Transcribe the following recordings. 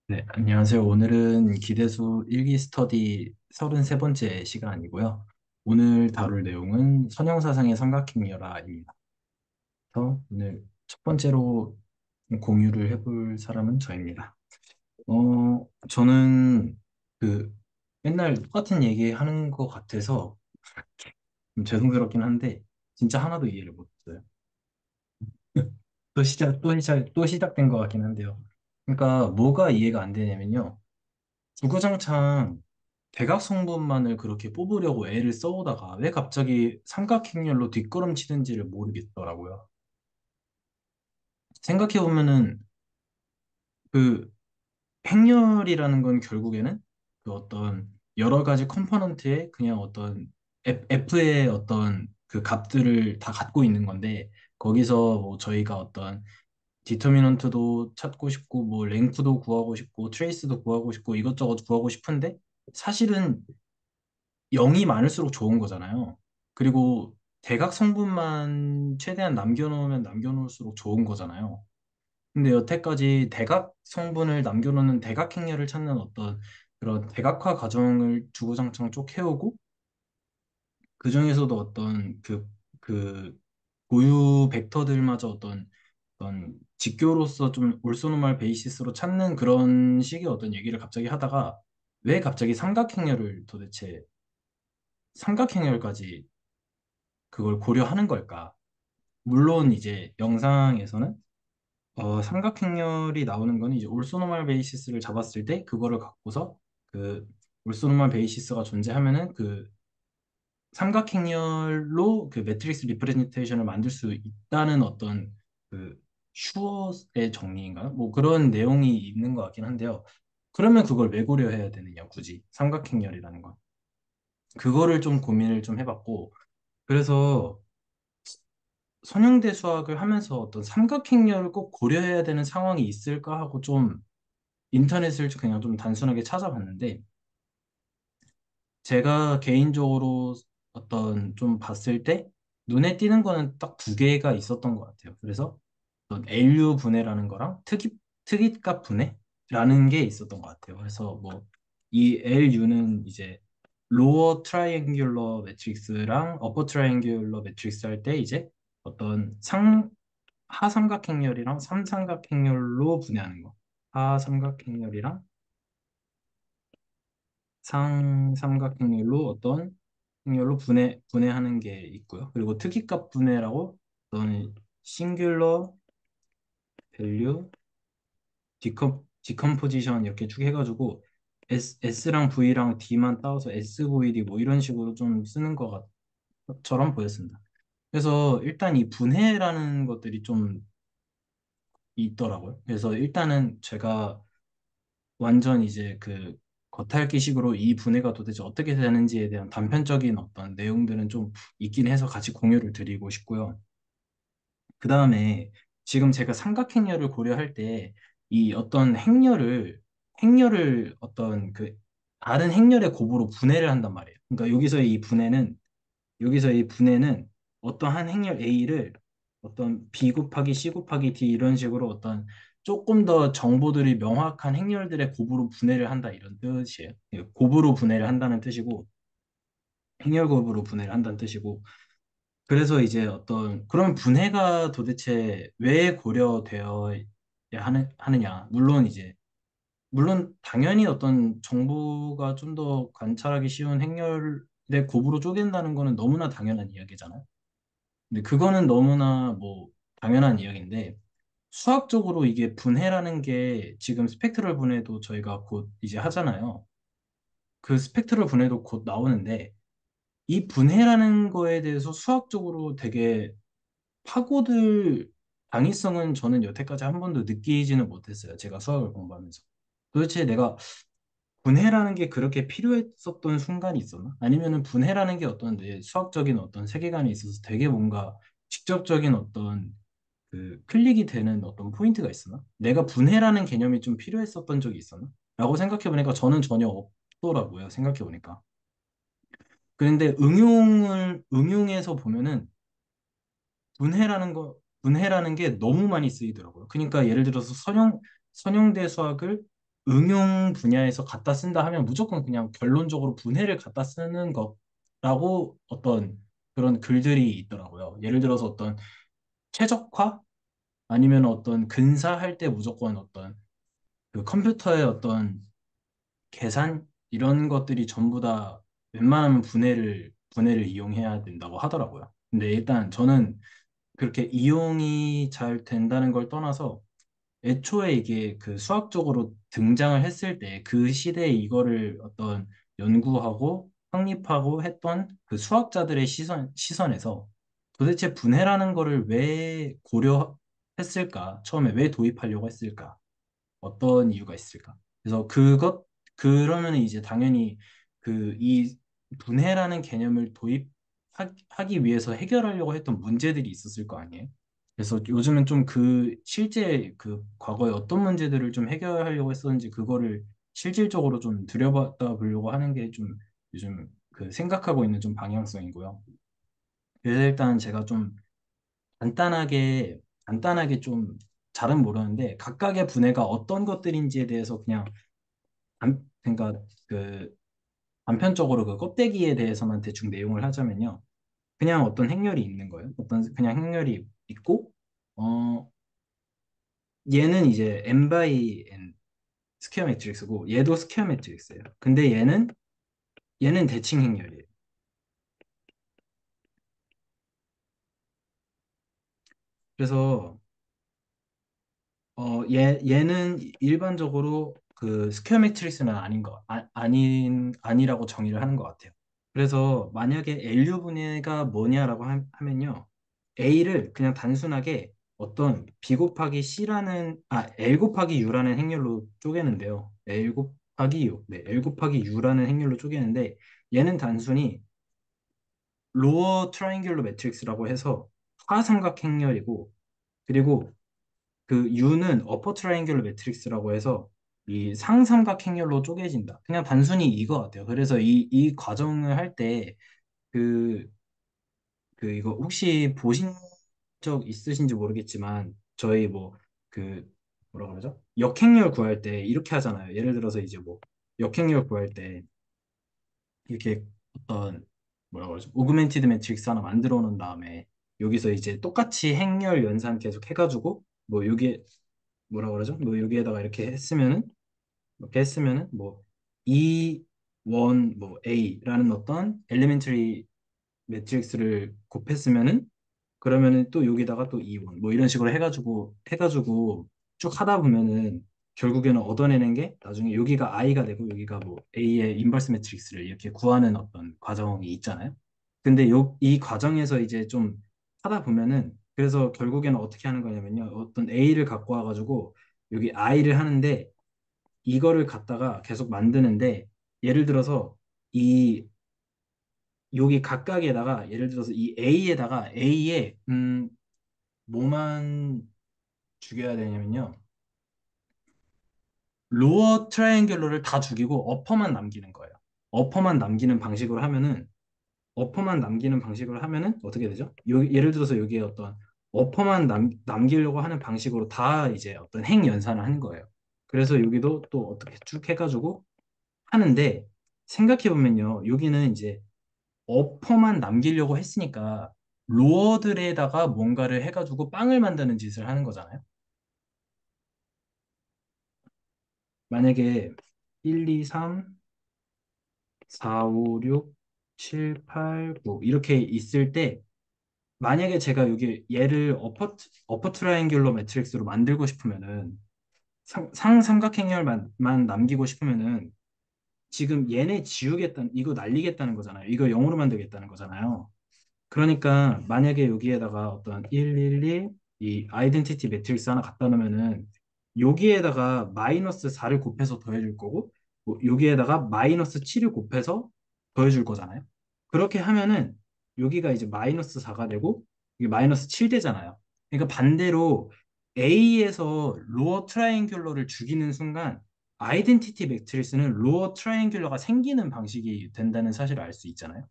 네, 안녕하세요. 오늘은 기대수 일기 스터디 33번째 시간이고요. 오늘 다룰 내용은 선형사상의 삼각형이라입니다. 그래서 오늘 첫 번째로 공유를 해볼 사람은 저입니다. 저는 그 맨날 똑같은 얘기 하는 것 같아서 좀 죄송스럽긴 한데 진짜 하나도 이해를 못했어요. 또 시작된 것 같긴 한데요. 그러니까 뭐가 이해가 안 되냐면요. 주구장창 대각성분만을 그렇게 뽑으려고 애를 써오다가 왜 갑자기 삼각행렬로 뒷걸음치는지를 모르겠더라고요. 생각해보면은 그 행렬이라는 건 결국에는 그 어떤 여러 가지 컴포넌트의 그냥 어떤 F의 어떤 그 값들을 다 갖고 있는 건데 거기서 뭐 저희가 어떤 디터미넌트도 찾고 싶고 뭐 랭크도 구하고 싶고 트레이스도 구하고 싶고 이것저것 구하고 싶은데 사실은 0이 많을수록 좋은 거잖아요. 그리고 대각 성분만 최대한 남겨놓으면 남겨놓을수록 좋은 거잖아요. 근데 여태까지 대각 성분을 남겨놓는 대각행렬을 찾는 어떤 그런 대각화 과정을 주구장창 쭉 해오고 그 중에서도 어떤 그 고유 벡터들마저 어떤 직교로서 좀 올소노멀 베이시스로 찾는 그런 식의 어떤 얘기를 갑자기 하다가 왜 갑자기 삼각행렬을 도대체 삼각행렬까지 그걸 고려하는 걸까? 물론 이제 영상에서는 삼각행렬이 나오는 거는 이제 올소노멀 베이시스를 잡았을 때 그거를 갖고서 그 올소노멀 베이시스가 존재하면은 그 삼각행렬로 그 매트릭스 리프레젠테이션을 만들 수 있다는 어떤 그 슈어의 정리인가요? 뭐 그런 내용이 있는 것 같긴 한데요. 그러면 그걸 왜 고려해야 되느냐, 굳이 삼각행렬이라는 건. 그거를 좀 고민을 좀 해봤고 그래서 선형대 수학을 하면서 어떤 삼각행렬을 꼭 고려해야 되는 상황이 있을까 하고 좀 인터넷을 그냥 좀 단순하게 찾아봤는데 제가 개인적으로 어떤 좀 봤을 때 눈에 띄는 거는 딱 두 개가 있었던 것 같아요. 그래서 어떤 LU 분해라는 거랑 특이값 분해라는 게 있었던 것 같아요. 그래서 뭐 이 LU는 이제 로어 트라이앵귤러 매트릭스랑 어퍼 트라이앵귤러 매트릭스 할 때 이제 어떤 하삼각행렬이랑 삼삼각행렬로 분해하는 거. 하삼각행렬이랑 상삼각행렬로 어떤 행렬로 분해하는 게 있고요. 그리고 특이값 분해라고 어떤 싱귤러 밸류 디컴포지션 이렇게 쭉 해가지고 S랑 V랑 D만 따와서 SVD 뭐 이런 식으로 좀 쓰는 것처럼 보였습니다. 그래서 일단 이 분해라는 것들이 좀 있더라고요. 그래서 일단은 제가 완전 이제 그 겉핥기식으로 이 분해가 도대체 어떻게 되는지에 대한 단편적인 어떤 내용들은 좀 있긴 해서 같이 공유를 드리고 싶고요. 그 다음에 지금 제가 삼각행렬을 고려할 때 이 어떤 행렬을 어떤 그 다른 행렬의 곱으로 분해를 한단 말이에요. 그러니까 여기서 이 분해는 어떠한 행렬 A를 어떤 B 곱하기 C 곱하기 D 이런 식으로 어떤 조금 더 정보들이 명확한 행렬들의 곱으로 분해를 한다 이런 뜻이에요. 예, 곱으로 분해를 한다는 뜻이고 행렬 곱으로 분해를 한다는 뜻이고 그래서 이제 어떤 그런 분해가 도대체 왜 고려되어야 하느냐. 물론 당연히 어떤 정보가 좀 더 관찰하기 쉬운 행렬의 곱으로 쪼갠다는 거는 너무나 당연한 이야기잖아요. 근데 그거는 너무나 뭐 당연한 이야기인데 수학적으로 이게 분해라는 게 지금 스펙트럴 분해도 저희가 곧 이제 하잖아요. 그 스펙트럴 분해도 곧 나오는데 이 분해라는 거에 대해서 수학적으로 되게 파고들 당위성은 저는 여태까지 한 번도 느끼지는 못했어요. 제가 수학을 공부하면서. 도대체 내가 분해라는 게 그렇게 필요했었던 순간이 있었나? 아니면은 분해라는 게 어떤 내 수학적인 어떤 세계관에 있어서 되게 뭔가 직접적인 어떤 그 클릭이 되는 어떤 포인트가 있었나? 내가 분해라는 개념이 좀 필요했었던 적이 있었나? 라고 생각해보니까 저는 전혀 없더라고요. 생각해보니까. 그런데 응용해서 보면은 분해라는 게 너무 많이 쓰이더라고요. 그러니까 예를 들어서 선형대 수학을 응용 분야에서 갖다 쓴다 하면 무조건 그냥 결론적으로 분해를 갖다 쓰는 거라고 어떤 그런 글들이 있더라고요. 예를 들어서 어떤 최적화 아니면 어떤 근사할 때 무조건 어떤 그 컴퓨터의 어떤 계산 이런 것들이 전부 다 웬만하면 분해를 이용해야 된다고 하더라고요. 근데 일단 저는 그렇게 이용이 잘 된다는 걸 떠나서 애초에 이게 그 수학적으로 등장을 했을 때 그 시대에 이거를 어떤 연구하고 확립하고 했던 그 수학자들의 시선에서 도대체 분해라는 거를 왜 고려했을까? 처음에 왜 도입하려고 했을까? 어떤 이유가 있을까? 그래서 그러면 이제 당연히 그 이 분해라는 개념을 도입하기 위해서 해결하려고 했던 문제들이 있었을 거 아니에요? 그래서 요즘은 좀 그 실제 그 과거에 어떤 문제들을 좀 해결하려고 했었는지 그거를 실질적으로 좀 들여다보려고 보려고 하는 게 좀 요즘 그 생각하고 있는 좀 방향성이고요. 그래서 일단 제가 좀 간단하게 좀 잘은 모르는데 각각의 분해가 어떤 것들인지에 대해서 그냥 그러니까 그 단편적으로 그 껍데기에 대해서만 대충 내용을 하자면요. 그냥 어떤 행렬이 있는 거예요. 어떤 그냥 행렬이 있고 어 얘는 이제 n by n 스퀘어 매트릭스고 얘도 스퀘어 매트릭스예요. 근데 얘는 대칭 행렬이에요. 그래서 얘는 일반적으로 그 스퀘어 매트릭스는 아니라고 정의를 하는 것 같아요. 그래서 만약에 LU 분해가 뭐냐라고 하면요. A를 그냥 단순하게 어떤 B 곱하기 L 곱하기 U라는 행렬로 쪼개는데요. L 곱하기 U, 네, L 곱하기 U라는 행렬로 쪼개는데 얘는 단순히 로어 트라이앵귤러 매트릭스라고 해서 하삼각 행렬이고 그리고 그 U는 어퍼 트라이앵귤러 매트릭스라고 해서 이 상삼각 행렬로 쪼개진다. 그냥 단순히 이거 같아요. 그래서 이 과정을 할 때 그 이거 혹시 보신 적 있으신지 모르겠지만 저희 뭐 그 뭐라 그러죠? 역행렬 구할 때 이렇게 하잖아요. 예를 들어서 이제 뭐 역행렬 구할 때 이렇게 어떤 뭐라 그러죠? 오그멘티드 매트릭스 하나 만들어 놓은 다음에 여기서 이제 똑같이 행렬 연산 계속 해가지고 뭐 여기 뭐라 그러죠? 뭐 여기에다가 이렇게 했으면은 뭐 E1 뭐 A라는 어떤 엘리멘터리 매트릭스를 곱했으면은 그러면은 또 여기다가 또 2원 뭐 이런 식으로 해가지고 쭉 하다 보면은 결국에는 얻어내는 게 나중에 여기가 i가 되고 여기가 뭐 a의 인버스 매트릭스를 이렇게 구하는 어떤 과정이 있잖아요. 근데 이 과정에서 이제 좀 하다 보면은 그래서 결국에는 어떻게 하는 거냐면요. 어떤 a를 갖고 와가지고 여기 i를 하는데 이거를 갖다가 계속 만드는데 예를 들어서 이 여기 각각에다가 예를 들어서 이 A에 뭐만 죽여야 되냐면요. 로어 트라이앵귤러를 다 죽이고 어퍼만 남기는 거예요. 어퍼만 남기는 방식으로 하면은 어퍼만 남기는 방식으로 하면은 어떻게 되죠? 예를 들어서 여기에 어떤 어퍼만 남기려고 하는 방식으로 다 이제 어떤 행 연산을 하는 거예요. 그래서 여기도 또 어떻게 쭉 해가지고 하는데 생각해 보면요. 여기는 이제 어퍼만 남기려고 했으니까 로어들에다가 뭔가를 해가지고 빵을 만드는 짓을 하는 거잖아요. 만약에 1, 2, 3, 4, 5, 6, 7, 8, 9 이렇게 있을 때 만약에 제가 여기 얘를 어퍼 트라이앵귤러 매트릭스로 만들고 싶으면은 상삼각형열만 남기고 싶으면은 지금 얘네 지우겠다는 이거 날리겠다는 거잖아요. 이거 0으로 만들겠다는 거잖아요. 그러니까 만약에 여기에다가 어떤 111, 이 아이덴티티 매트릭스 하나 갖다 놓으면은 여기에다가 마이너스 4를 곱해서 더해줄 거고 뭐 여기에다가 마이너스 7을 곱해서 더해줄 거잖아요. 그렇게 하면은 여기가 이제 마이너스 4가 되고 이게 마이너스 7 되잖아요. 그러니까 반대로 A에서 로어 트라이앵귤러를 죽이는 순간 아이덴티티 매트리스는 로어 트라이앵귤러가 생기는 방식이 된다는 사실을 알 수 있잖아요.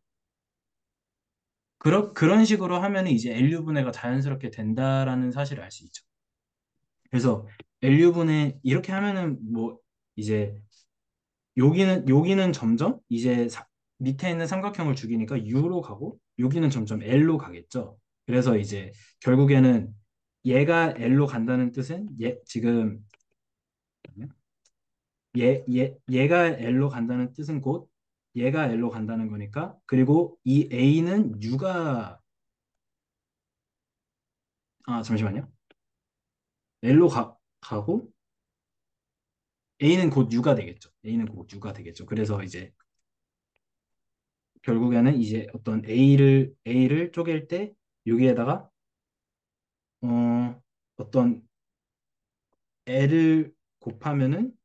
그런 식으로 하면 이제 LU분해가 자연스럽게 된다라는 사실을 알 수 있죠. 그래서 LU분해 이렇게 하면은 뭐 이제 여기는 점점 이제 밑에 있는 삼각형을 죽이니까 U로 가고 여기는 점점 L로 가겠죠. 그래서 이제 결국에는 얘가 L로 간다는 뜻은 지금 얘가 L로 간다는 뜻은 곧 얘가 L로 간다는 거니까. 그리고 이 A는 U가 잠시만요. L로 가고 A는 곧 U가 되겠죠. A는 곧 U가 되겠죠. 그래서 이제 결국에는 이제 어떤 A를 쪼갤 때 여기에다가 어떤 L을 곱하면은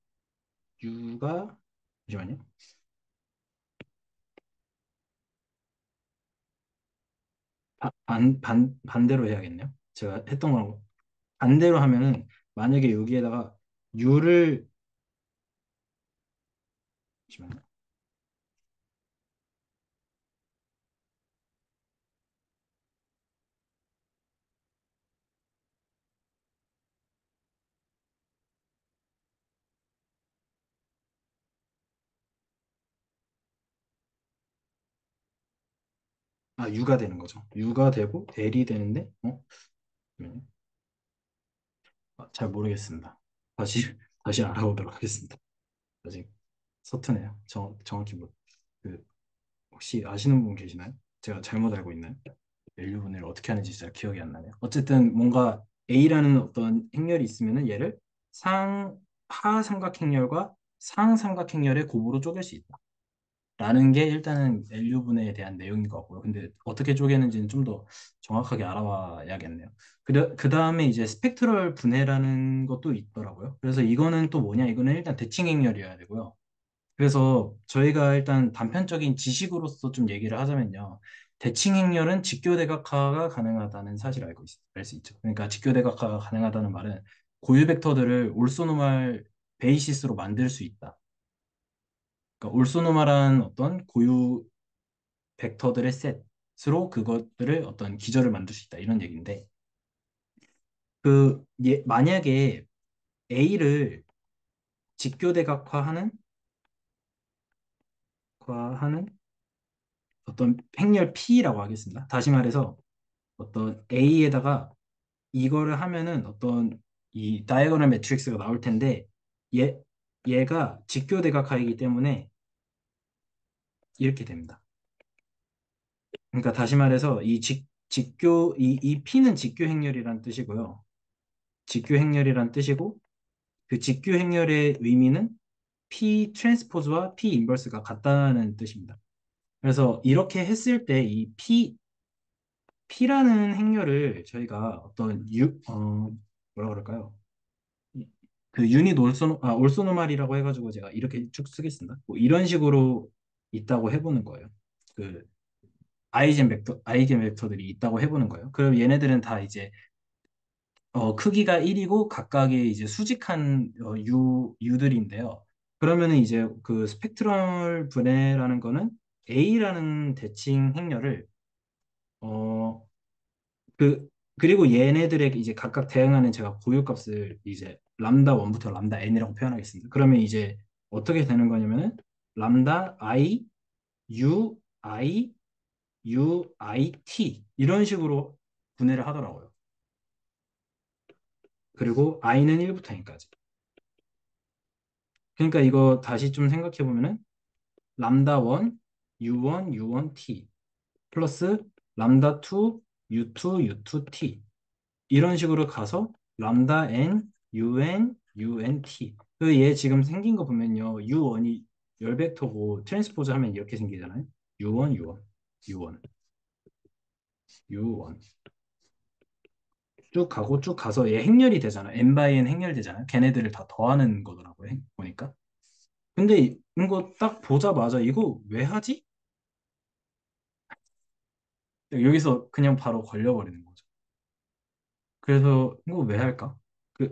U가 잠시만요. 반대로 해야겠네요. 제가 했던 거랑 반대로 하면은 만약에 여기에다가 U를 잠시만요. U가 되는 거죠. U가 되고 L이 되는데 잠시만요. 잘 모르겠습니다. 다시 다시 알아보도록 하겠습니다. 아직 서투네요. 정확히 그 혹시 아시는 분 계시나요? 제가 잘못 알고 있나요? 밸류분해를 어떻게 하는지 잘 기억이 안 나네요. 어쨌든 뭔가 A라는 어떤 행렬이 있으면은 얘를 하삼각행렬과 상삼각행렬의 곱으로 쪼갤 수 있다. 라는 게 일단은 밸류분해에 대한 내용인 것 같고요. 근데 어떻게 쪼개는지는 좀 더 정확하게 알아봐야겠네요. 그 다음에 이제 스펙트럴 분해라는 것도 있더라고요. 그래서 이거는 또 뭐냐? 이거는 일단 대칭행렬이어야 되고요. 그래서 저희가 일단 단편적인 지식으로서 좀 얘기를 하자면요. 대칭 행렬은 직교대각화가 가능하다는 사실을 알 수 있죠. 그러니까 직교대각화가 가능하다는 말은 고유 벡터들을 올소노말 베이시스로 만들 수 있다. 그러니까 올소노말한 어떤 고유 벡터들의 셋으로 그것들을 어떤 기저를 만들 수 있다. 이런 얘기인데 만약에 A를 직교대각화하는 과하는 어떤 행렬 P라고 하겠습니다. 다시 말해서 어떤 A에다가 이거를 하면은 어떤 이 다이아고널 매트릭스가 나올 텐데 얘 얘가 직교대각화이기 때문에 이렇게 됩니다. 그러니까 다시 말해서 이 P는 직교 행렬이란 뜻이고요. 직교 행렬이란 뜻이고 그 직교 행렬의 의미는 P 트랜스포즈와 P 인버스가 같다는 뜻입니다. 그래서 이렇게 했을 때 이 P라는 행렬을 저희가 어떤 뭐라 그럴까요? 그 유닛 올소노말이라고 해가지고 제가 이렇게 쭉 쓰겠습니다. 뭐 이런 식으로 있다고 해보는 거예요. 그 아이젠 벡터들이 있다고 해보는 거예요. 그럼 얘네들은 다 이제 크기가 1이고 각각의 이제 수직한 유들인데요. 그러면은 이제 그 스펙트럴 분해라는 거는 A라는 대칭 행렬을 어, 그리고 얘네들에게 이제 각각 대응하는 제가 고유값을 이제 람다 1부터 람다 n이라고 표현하겠습니다. 그러면 이제 어떻게 되는 거냐면은 람다 i u i t 이런 식으로 분해를 하더라고요. 그리고 i는 1부터 n까지. 그러니까 이거 다시 좀 생각해 보면은 람다 1 u1 u1 t 플러스 람다 2 u2 u2 t 이런 식으로 가서 람다 n, un, unt. 얘 지금 생긴 거 보면요. u1이 열벡터고 트랜스포즈 하면 이렇게 생기잖아요. u1, u1, u1, u1. 쭉 가고 쭉 가서 얘 행렬이 되잖아. n by n 행렬 되잖아요. 걔네들을 다 더하는 거더라고요. 보니까. 근데 이거 딱 보자마자 이거 왜 하지? 여기서 그냥 바로 걸려버리는 거죠. 그래서 이거 왜 할까?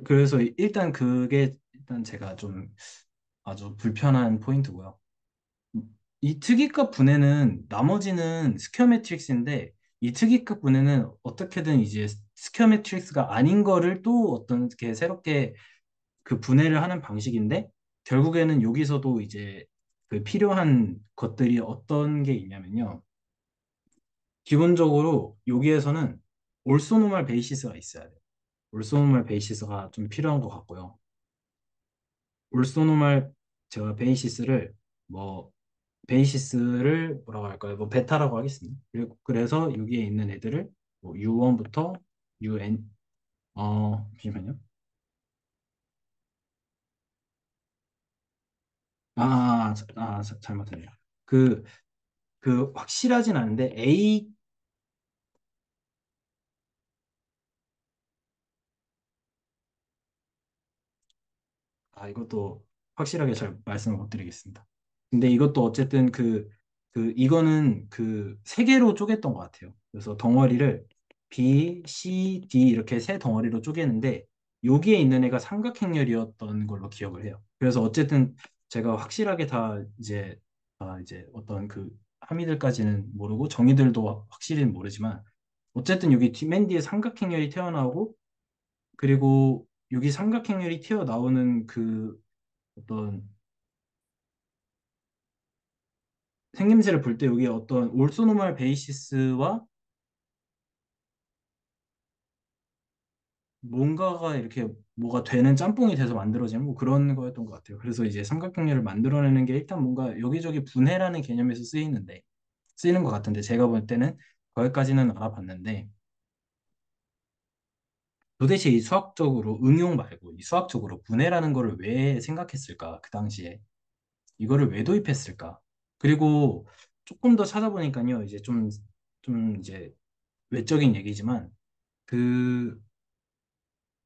그래서 일단 그게 일단 제가 좀 아주 불편한 포인트고요. 이 특이값 분해는 나머지는 스퀘어 매트릭스인데 이 특이값 분해는 어떻게든 이제 스퀘어 매트릭스가 아닌 거를 또 어떤 게 새롭게 그 분해를 하는 방식인데 결국에는 여기서도 이제 그 필요한 것들이 어떤 게 있냐면요. 기본적으로 여기에서는 올소노멀 베이시스가 있어야 돼요. 올소노멀 베이시스가 좀 필요한 것 같고요. 올소노멀 제가 베이시스를 뭐 베이시스를 뭐라고 할까요? 뭐 베타라고 하겠습니다. 그리고 그래서 여기에 있는 애들을 뭐 U1부터 UN 잠시만요. 잘못했네요. 그 그 확실하진 않은데 A 이것도 확실하게 잘 말씀을 못 드리겠습니다. 근데 이것도 어쨌든 이거는 그 세 개로 쪼갰던 것 같아요. 그래서 덩어리를 B, C, D 이렇게 세 덩어리로 쪼개는데 여기에 있는 애가 삼각행렬이었던 걸로 기억을 해요. 그래서 어쨌든 제가 확실하게 다 이제 어떤 그 함의들까지는 모르고 정의들도 확실히는 모르지만 어쨌든 여기 맨 뒤에 삼각행렬이 튀어나오고 그리고 여기 삼각행렬이 튀어나오는 그 어떤 생김새를 볼 때 여기 어떤 올소노멀 베이시스와 뭔가가 이렇게 뭐가 되는 짬뽕이 돼서 만들어지는 뭐 그런 거였던 것 같아요. 그래서 이제 삼각형렬을 만들어내는 게 일단 뭔가 여기저기 분해라는 개념에서 쓰이는 것 같은데 제가 볼 때는 거기까지는 알아봤는데 도대체 이 수학적으로 응용 말고 이 수학적으로 분해라는 거를 왜 생각했을까? 그 당시에 이거를 왜 도입했을까? 그리고 조금 더 찾아보니까요. 이제 좀 이제 외적인 얘기지만 그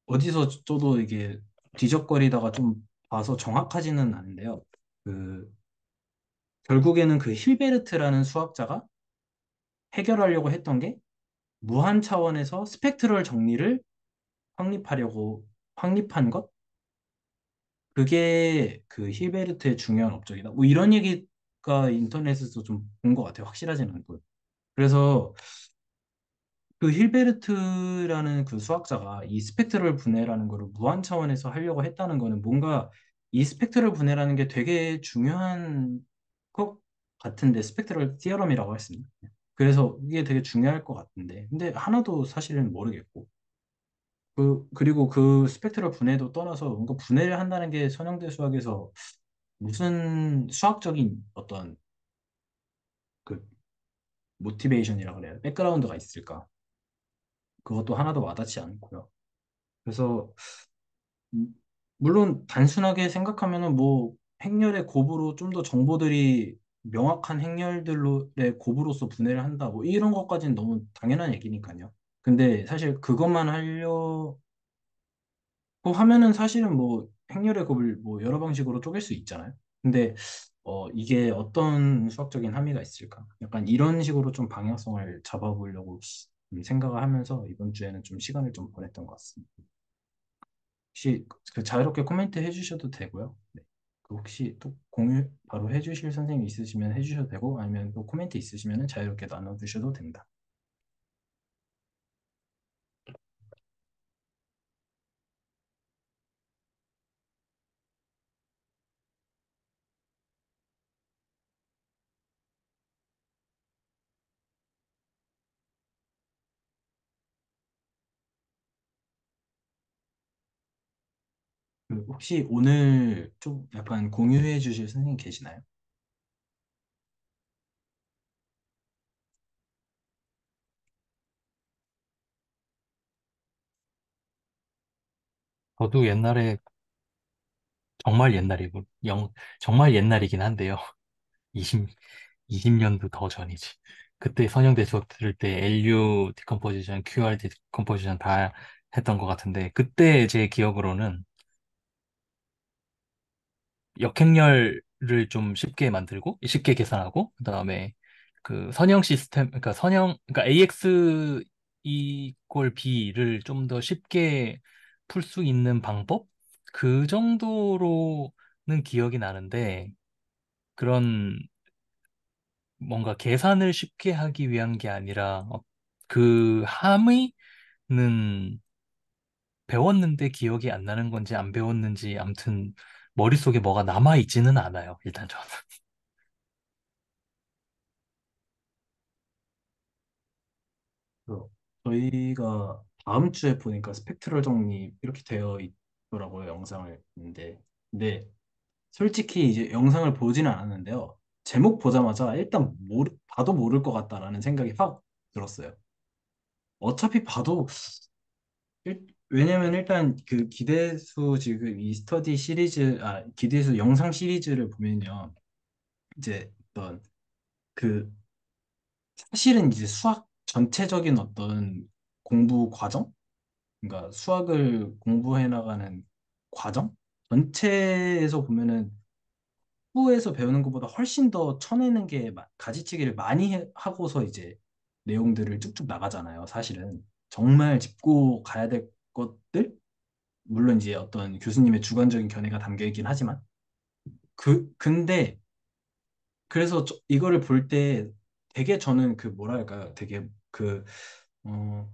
어디서 저도 이게 뒤적거리다가 좀 봐서 정확하지는 않은데요. 그 결국에는 그 힐베르트라는 수학자가 해결하려고 했던 게 무한 차원에서 스펙트럴 정리를 확립하려고 확립한 것? 그게 그 힐베르트의 중요한 업적이다. 뭐 이런 얘기가 인터넷에서 좀 본 것 같아요. 확실하지는 않고요. 그래서 그 힐베르트라는 그 수학자가 이 스펙트럴 분해라는 거를 무한 차원에서 하려고 했다는 거는 뭔가 이 스펙트럴 분해라는 게 되게 중요한 것 같은데 스펙트럴 티어럼이라고 했습니다. 그래서 이게 되게 중요할 것 같은데 근데 하나도 사실은 모르겠고 그리고 그 스펙트럴 분해도 떠나서 뭔가 분해를 한다는 게 선형대 수학에서 무슨 수학적인 어떤 그 모티베이션이라 그래야 백그라운드가 있을까? 그것도 하나도 와닿지 않고요. 그래서 음, 물론 단순하게 생각하면은 뭐 행렬의 곱으로 좀 더 정보들이 명확한 행렬들로의 곱으로서 분해를 한다 뭐 이런 것까지는 너무 당연한 얘기니까요. 근데 사실 그것만 하려고 하면은 사실은 뭐 행렬의 곱을 뭐 여러 방식으로 쪼갤 수 있잖아요. 근데 이게 어떤 수학적인 함의가 있을까? 약간 이런 식으로 좀 방향성을 잡아보려고 생각을 하면서 이번 주에는 좀 시간을 좀 보냈던 것 같습니다. 혹시 그 자유롭게 코멘트 해주셔도 되고요. 네. 그 혹시 또 공유 바로 해주실 선생님 있으시면 해주셔도 되고 아니면 또 코멘트 있으시면 자유롭게 나눠주셔도 됩니다. 그 혹시 오늘 좀 약간 공유해 주실 선생님 계시나요? 저도 옛날에 정말 옛날이고 정말 옛날이긴 한데요. 20, 20년도 더 전이지. 그때 선형대 수업 들을 때 LU 디컴포지션, QR 디컴포지션 다 했던 것 같은데 그때 제 기억으로는 역행렬을 좀 쉽게 만들고 쉽게 계산하고 그다음에 그 선형 시스템 그러니까 AX 이꼴 B를 좀 더 쉽게 풀 수 있는 방법 그 정도로는 기억이 나는데 그런 뭔가 계산을 쉽게 하기 위한 게 아니라 그 함의는 배웠는데 기억이 안 나는 건지 안 배웠는지 아무튼 머릿속에 뭐가 남아있지는 않아요. 일단 저는. 그래서 저희가 다음 주에 보니까 스펙트럴 정리 이렇게 되어 있더라고요, 영상을. 근데 솔직히 이제 영상을 보지는 않았는데요. 제목 보자마자 일단 봐도 모를 것 같다라는 생각이 확 들었어요. 어차피 봐도 왜냐면 일단 그 기대수 지금 이 스터디 시리즈 기대수 영상 시리즈를 보면요. 이제 어떤 그 사실은 이제 수학 전체적인 어떤 공부 과정? 그러니까 수학을 공부해 나가는 과정? 전체에서 보면은 학부에서 배우는 것보다 훨씬 더 쳐내는 게 가지치기를 많이 하고서 이제 내용들을 쭉쭉 나가잖아요. 사실은 정말 짚고 가야 될 것들 물론 이제 어떤 교수님의 주관적인 견해가 담겨 있긴 하지만 근데 그래서 이거를 볼 때 되게 저는 그 뭐랄까요? 되게 어,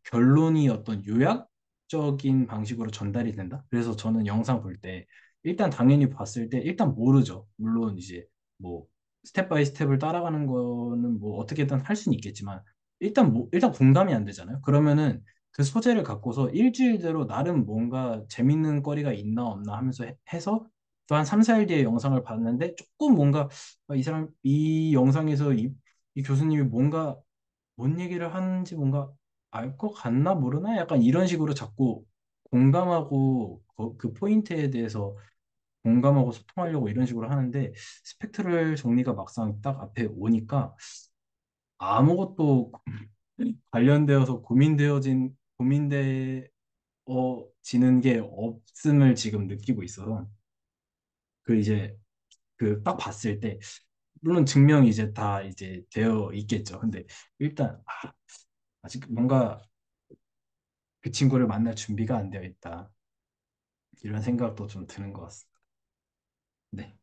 결론이 어떤 요약적인 방식으로 전달이 된다? 그래서 저는 영상 볼 때, 일단 당연히 봤을 때, 일단 모르죠. 물론 이제 뭐, 스텝 바이 스텝을 따라가는 거는 뭐 어떻게든 할 수는 있겠지만, 일단 공감이 안 되잖아요. 그러면은 그 소재를 갖고서 일주일대로 나름 뭔가 재밌는 거리가 있나 없나 하면서 해서 또 한 3, 4일 뒤에 영상을 봤는데 조금 뭔가 이 영상에서 이 교수님이 뭔 얘기를 하는지 뭔가 알 것 같나 모르나 약간 이런 식으로 자꾸 공감하고 그 포인트에 대해서 공감하고 소통하려고 이런 식으로 하는데 스펙트럴 정리가 막상 딱 앞에 오니까 아무것도 관련되어서 고민되어지는 게 없음을 지금 느끼고 있어서 그 이제 그 딱 봤을 때 물론 증명이 이제 다 이제 되어 있겠죠. 근데 일단 아직 뭔가 그 친구를 만날 준비가 안 되어 있다. 이런 생각도 좀 드는 것 같습니다. 네.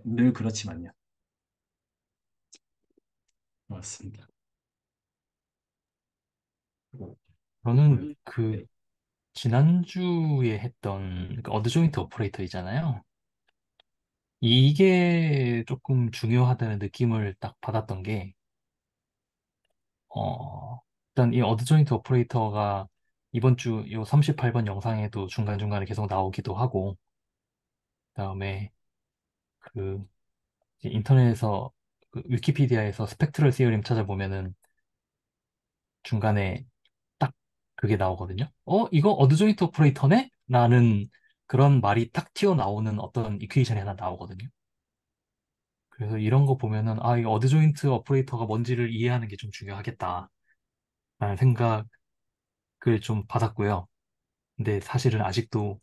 늘 그렇지만요. 맞습니다. 그리고 저는 네. 지난주에 했던 그 어드조인트 오퍼레이터이잖아요. 이게 조금 중요하다는 느낌을 딱 받았던 게, 일단 이 어드조인트 오퍼레이터가 이번 주 요 38번 영상에도 중간중간에 계속 나오기도 하고, 그다음에 그 이제 인터넷에서 그 위키피디아에서 스펙트럴 시어림 찾아보면은 중간에 딱 그게 나오거든요. 이거 어드조인트 오퍼레이터네? 라는 그런 말이 딱 튀어나오는 어떤 이퀘이션이 하나 나오거든요. 그래서 이런 거 보면은, 이 어드조인트 오퍼레이터가 뭔지를 이해하는 게 좀 중요하겠다라는 생각을 좀 받았고요. 근데 사실은 아직도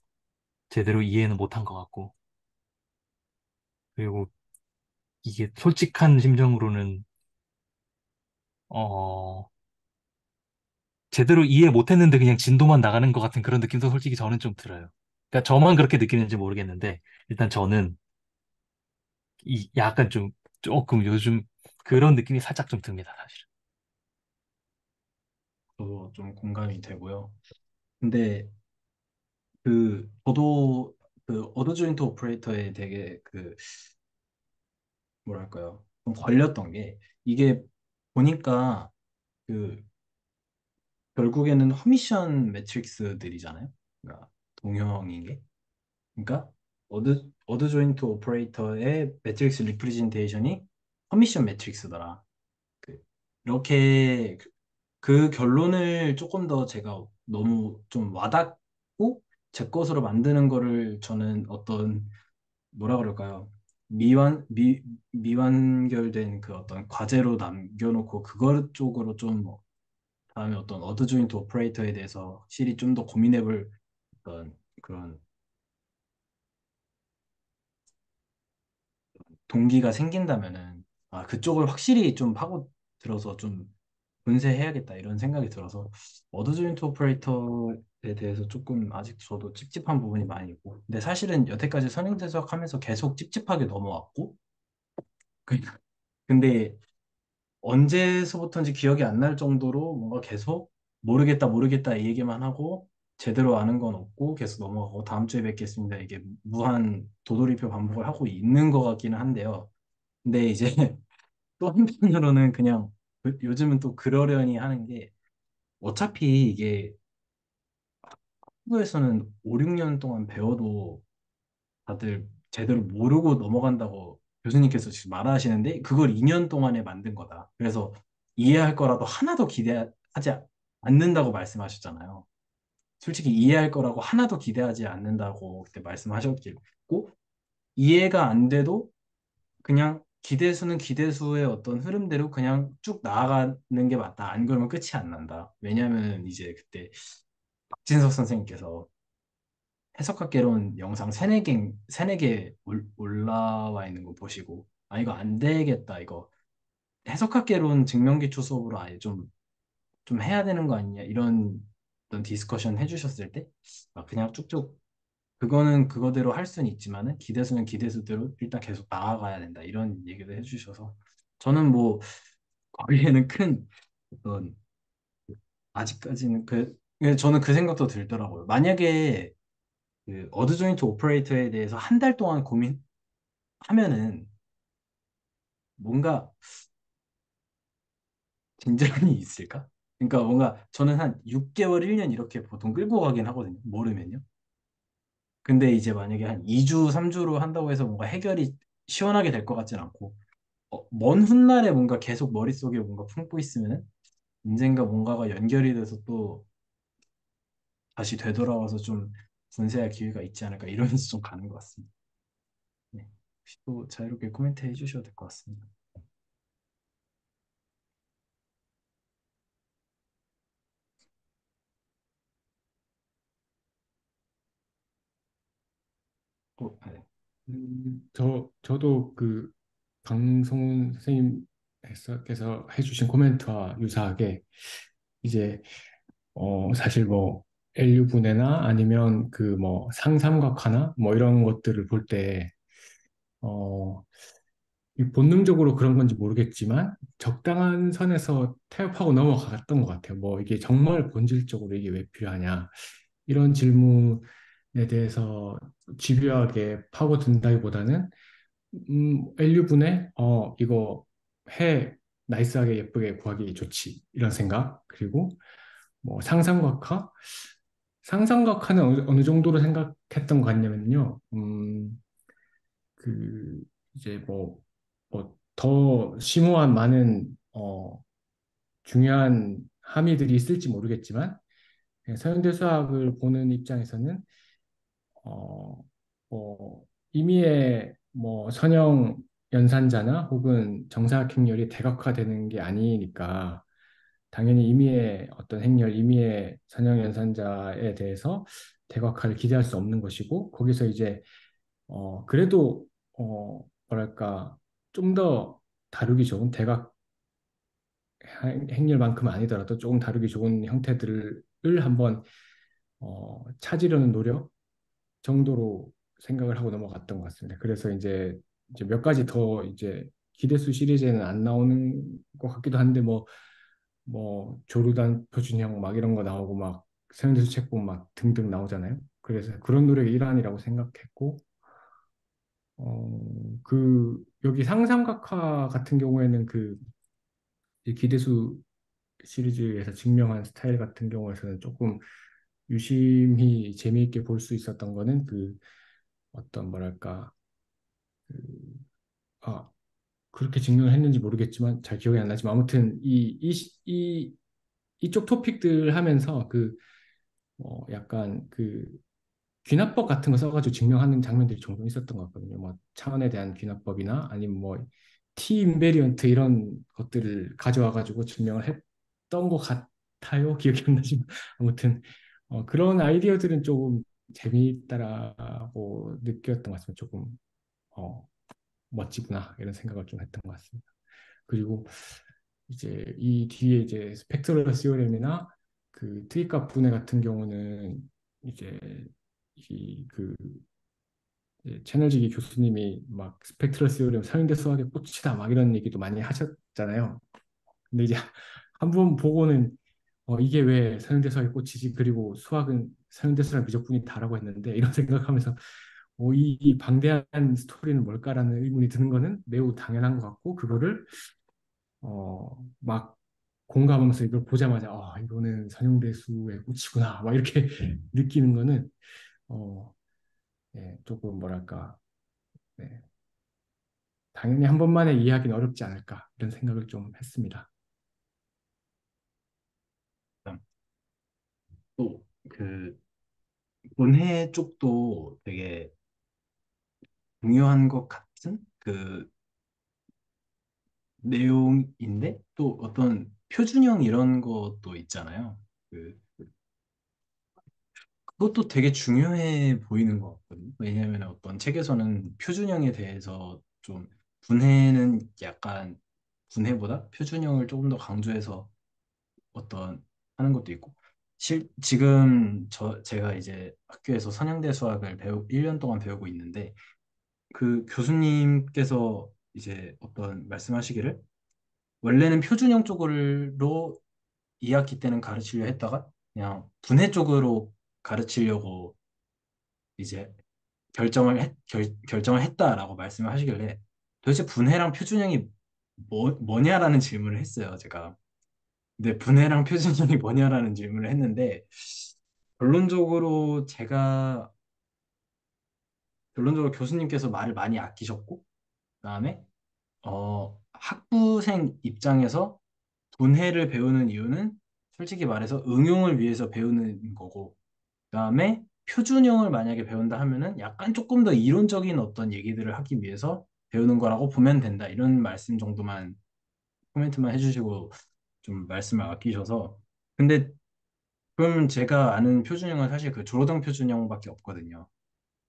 제대로 이해는 못한 것 같고, 그리고 이게 솔직한 심정으로는, 어, 제대로 이해 못했는데 그냥 진도만 나가는 것 같은 그런 느낌도 솔직히 저는 좀 들어요. 그러니까 저만 그렇게 느끼는지 모르겠는데, 일단 저는 약간 좀 조금 요즘 그런 느낌이 살짝 좀 듭니다, 사실. 저도 좀 공감이 되고요. 근데 저도 그 어드조인트 오퍼레이터에 되게 뭐랄까요? 좀 걸렸던 게 이게 보니까 그 결국에는 허미션 매트릭스들이잖아요. 그러니까 동형인 게. 그러니까 어드 조인트 오퍼레이터의 매트릭스 리프레젠테이션이 커미션 매트릭스더라. 그, 이렇게 그 결론을 조금 더 제가 너무 좀 와닿고 제 것으로 만드는 거를 저는 어떤 뭐라 그럴까요? 미완결된 그 어떤 과제로 남겨놓고 그걸 쪽으로 좀 다음에 어떤 어드 조인트 오퍼레이터에 대해서 확실히 좀 더 고민해볼 어떤 그런 동기가 생긴다면은 그쪽을 확실히 좀 파고 들어서 좀 분쇄해야겠다 이런 생각이 들어서 어드조인트 오퍼레이터에 대해서 조금 아직 저도 찝찝한 부분이 많이 있고 근데 사실은 여태까지 선행대수학하면서 계속 찝찝하게 넘어왔고 그- 근데 언제서부터인지 기억이 안 날 정도로 뭔가 계속 모르겠다 모르겠다 이 얘기만 하고 제대로 아는 건 없고 계속 넘어가고 다음 주에 뵙겠습니다. 이게 무한 도돌이표 반복을 하고 있는 것 같기는 한데요. 근데 이제 또 한편으로는 그냥 요즘은 또 그러려니 하는 게 어차피 이게 학부에서는 5, 6년 동안 배워도 다들 제대로 모르고 넘어간다고 교수님께서 지금 말하시는데 그걸 2년 동안에 만든 거다. 그래서 이해할 거라도 하나도 기대하지 않는다고 말씀하셨잖아요. 솔직히 이해할 거라고 하나도 기대하지 않는다고 그때 말씀하셨고 이해가 안 돼도 그냥 기대수는 기대수의 어떤 흐름대로 그냥 쭉 나아가는 게 맞다. 안 그러면 끝이 안 난다. 왜냐하면 이제 그때 박진석 선생님께서 해석학개론 영상 세네 개 올라와 있는 거 보시고 아 이거 안 되겠다. 이거 해석학개론 증명기초 수업으로 아예 좀 해야 되는 거 아니냐 이런 어떤 디스커션 해주셨을 때 아, 그냥 쭉쭉 그거는 그거대로 할 수는 있지만은 기대수는 기대수대로 일단 계속 나아가야 된다 이런 얘기도 해주셔서 저는 뭐 거기에는 큰 어떤 아직까지는 저는 그 생각도 들더라고요. 만약에 그 어드 조인트 오퍼레이터에 대해서 한 달 동안 고민하면은 뭔가 진전이 있을까? 그러니까 뭔가 저는 한 6개월, 1년 이렇게 보통 끌고 가긴 하거든요. 모르면요. 근데 이제 만약에 한 2주, 3주로 한다고 해서 뭔가 해결이 시원하게 될 것 같진 않고 먼 훗날에 뭔가 계속 머릿속에 뭔가 품고 있으면은 언젠가 뭔가가 연결이 돼서 또 다시 되돌아와서 좀 분쇄할 기회가 있지 않을까 이러면서 좀 가는 것 같습니다. 네. 혹시 또 자유롭게 코멘트 해주셔도 될 것 같습니다. 네. 저도 그 강성훈 선생님께서 해주신 코멘트와 유사하게 이제 사실 뭐 LU 분해나 아니면 그 뭐 상삼각화나 뭐 이런 것들을 볼 때 어, 이 본능적으로 그런 건지 모르겠지만 적당한 선에서 타협하고 넘어갔던 것 같아요. 뭐 이게 정말 본질적으로 이게 왜 필요하냐 이런 질문에 대해서 집요하게 파고든다기보다는 LU분해 이거 해 나이스하게 예쁘게 구하기 좋지 이런 생각 그리고 뭐 상상각화는 어느 정도로 생각했던 것 같냐면요. 그 이제 뭐 더 심오한 많은 중요한 함의들이 있을지 모르겠지만 서현대 수학을 보는 입장에서는 어, 임의의 뭐 선형 연산자나 혹은 정사각 행렬이 대각화되는 게 아니니까 당연히 임의의 어떤 행렬, 임의의 선형 연산자에 대해서 대각화를 기대할 수 없는 것이고 거기서 이제 그래도 뭐랄까 좀 더 다루기 좋은 대각 행렬만큼은 아니더라도 조금 다루기 좋은 형태들을 한번 찾으려는 노력 정도로 생각을 하고 넘어갔던 것 같습니다. 그래서 이제 몇 가지 더 이제 기대수 시리즈에는 안 나오는 것 같기도 한데 뭐 조르단 표준형 막 이런 거 나오고 막 서영대수 책본 막 등등 나오잖아요. 그래서 그런 노력의 일환이라고 생각했고 여기 상삼각화 같은 경우에는 이 기대수 시리즈에서 증명한 스타일 같은 경우에서는 조금 유심히 재미있게 볼 수 있었던 거는 어떤 뭐랄까 그, 아, 그렇게 증명을 했는지 모르겠지만 잘 기억이 안 나지만 아무튼 이쪽 토픽들 하면서 약간 귀납법 같은 거 써가지고 증명하는 장면들이 종종 있었던 것 같거든요. 뭐 차원에 대한 귀납법이나 아니면 뭐 T 인베리언트 이런 것들을 가져와가지고 증명을 했던 것 같아요. 기억이 안 나지만 아무튼 그런 아이디어들은 조금 재미있다라고 느꼈던 것 같습니다. 조금 어, 멋지구나 이런 생각을 좀 했던 것 같습니다. 그리고 이제 이 뒤에 이제 스펙트럴 시오렘이나 트윗값 분해 같은 경우는 이제 이그 채널지기 교수님이 막 스펙트럴 시오렘 서인대 수학의 꽃이다 막 이런 얘기도 많이 하셨잖아요. 근데 이제 한 번 보고는 이게 왜 서형대수학에 꽂히지? 그리고 수학은 서형대수랑 미적분이 다라고 했는데 이런 생각하면서 이 방대한 스토리는 뭘까라는 의문이 드는 거는 매우 당연한 것 같고 그거를 막 공감하면서 이걸 보자마자 이거는 선형대수의 꽃이구나 막 이렇게 느끼는 거는 어, 예, 조금 뭐랄까 네, 당연히 한 번만에 이해하기는 어렵지 않을까 이런 생각을 좀 했습니다. 또 그 본해 쪽도 되게 중요한 것 같은 그 내용인데 또 어떤 표준형 이런 것도 있잖아요. 그 그것도 되게 중요해 보이는 것 같거든요. 왜냐하면 어떤 책에서는 표준형에 대해서 좀 분해는 약간 분해보다 표준형을 조금 더 강조해서 어떤 하는 것도 있고 지금 제가 이제 학교에서 선형대 수학을 1년 동안 배우고 있는데 그 교수님께서 이제 어떤 말씀하시기를 원래는 표준형 쪽으로 2학기 때는 가르치려 했다가 그냥 분해 쪽으로 가르치려고 이제 결정을 했다라고 말씀을 하시길래 도대체 분해랑 표준형이 뭐냐라는 질문을 했어요, 제가. 근데 분해랑 표준형이 뭐냐라는 질문을 했는데 결론적으로 제가 결론적으로 교수님께서 말을 많이 아끼셨고 그다음에 학부생 입장에서 분해를 배우는 이유는 솔직히 말해서 응용을 위해서 배우는 거고 그다음에 표준형을 만약에 배운다 하면은 약간 조금 더 이론적인 어떤 얘기들을 하기 위해서 배우는 거라고 보면 된다. 이런 말씀 정도만 코멘트만 해주시고 좀 말씀을 아끼셔서 근데 그러면 제가 아는 표준형은 사실 그 조로당 표준형밖에 없거든요.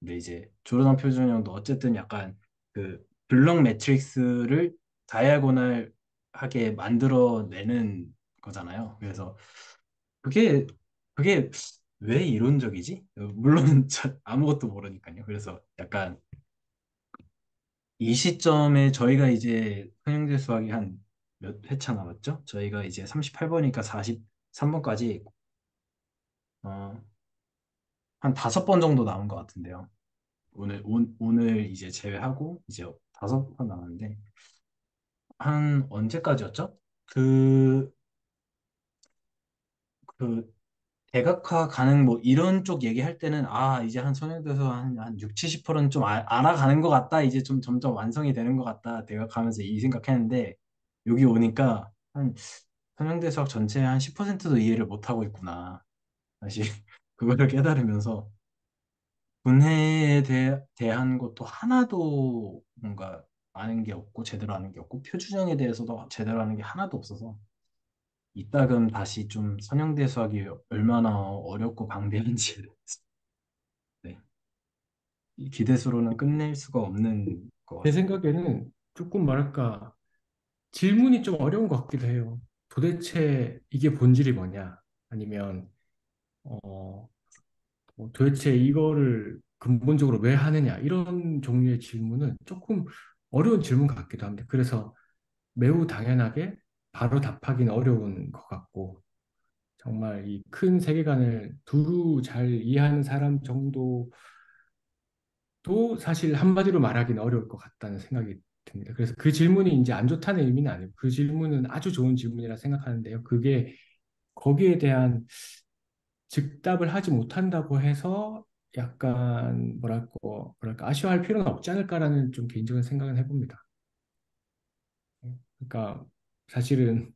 근데 이제 조로당 표준형도 어쨌든 약간 그 블록 매트릭스를 다이아고널하게 만들어내는 거잖아요. 그래서 그게 그게 왜 이론적이지? 물론 아무것도 모르니까요. 그래서 약간 이 시점에 저희가 이제 평형제 수학이 한 몇 회차 남았죠? 저희가 이제 38번이니까 43번까지 한 5번 정도 남은 것 같은데요. 오늘 이제 제외하고 이제 5번 남았는데 한 언제까지였죠? 그 대각화 가능 뭐 이런 쪽 얘기할 때는 이제 한 손해돼서 한 6, 70%는 좀 알아가는 것 같다. 이제 좀 점점 완성이 되는 것 같다. 대각하면서 이 생각했는데 여기 오니까 한 선형대 수학 전체 한 10%도 이해를 못하고 있구나. 다시 그거를 깨달으면서 분해에 대한 것도 하나도 뭔가 아는 게 없고 제대로 아는 게 없고 표준형에 대해서도 제대로 아는 게 하나도 없어서 이따금 다시 좀 선형대 수학이 얼마나 어렵고 방대한지에 대해서 네. 이 기대수로는 끝낼 수가 없는 것 제 같습니다. 생각에는 조금 뭐랄까 질문이 좀 어려운 것 같기도 해요. 도대체 이게 본질이 뭐냐? 아니면 어, 도대체 이거를 근본적으로 왜 하느냐? 이런 종류의 질문은 조금 어려운 질문 같기도 합니다. 그래서 매우 당연하게 바로 답하기는 어려운 것 같고, 정말 이 큰 세계관을 두루 잘 이해하는 사람 정도도 사실 한마디로 말하기는 어려울 것 같다는 생각이 듭니다. 그래서 그 질문이 이제 안 좋다는 의미는 아니고, 그 질문은 아주 좋은 질문이라 생각하는데요. 그게 거기에 대한 즉답을 하지 못한다고 해서 약간 뭐랄까 아쉬워할 필요는 없지 않을까라는 좀 개인적인 생각은 해봅니다. 그러니까 사실은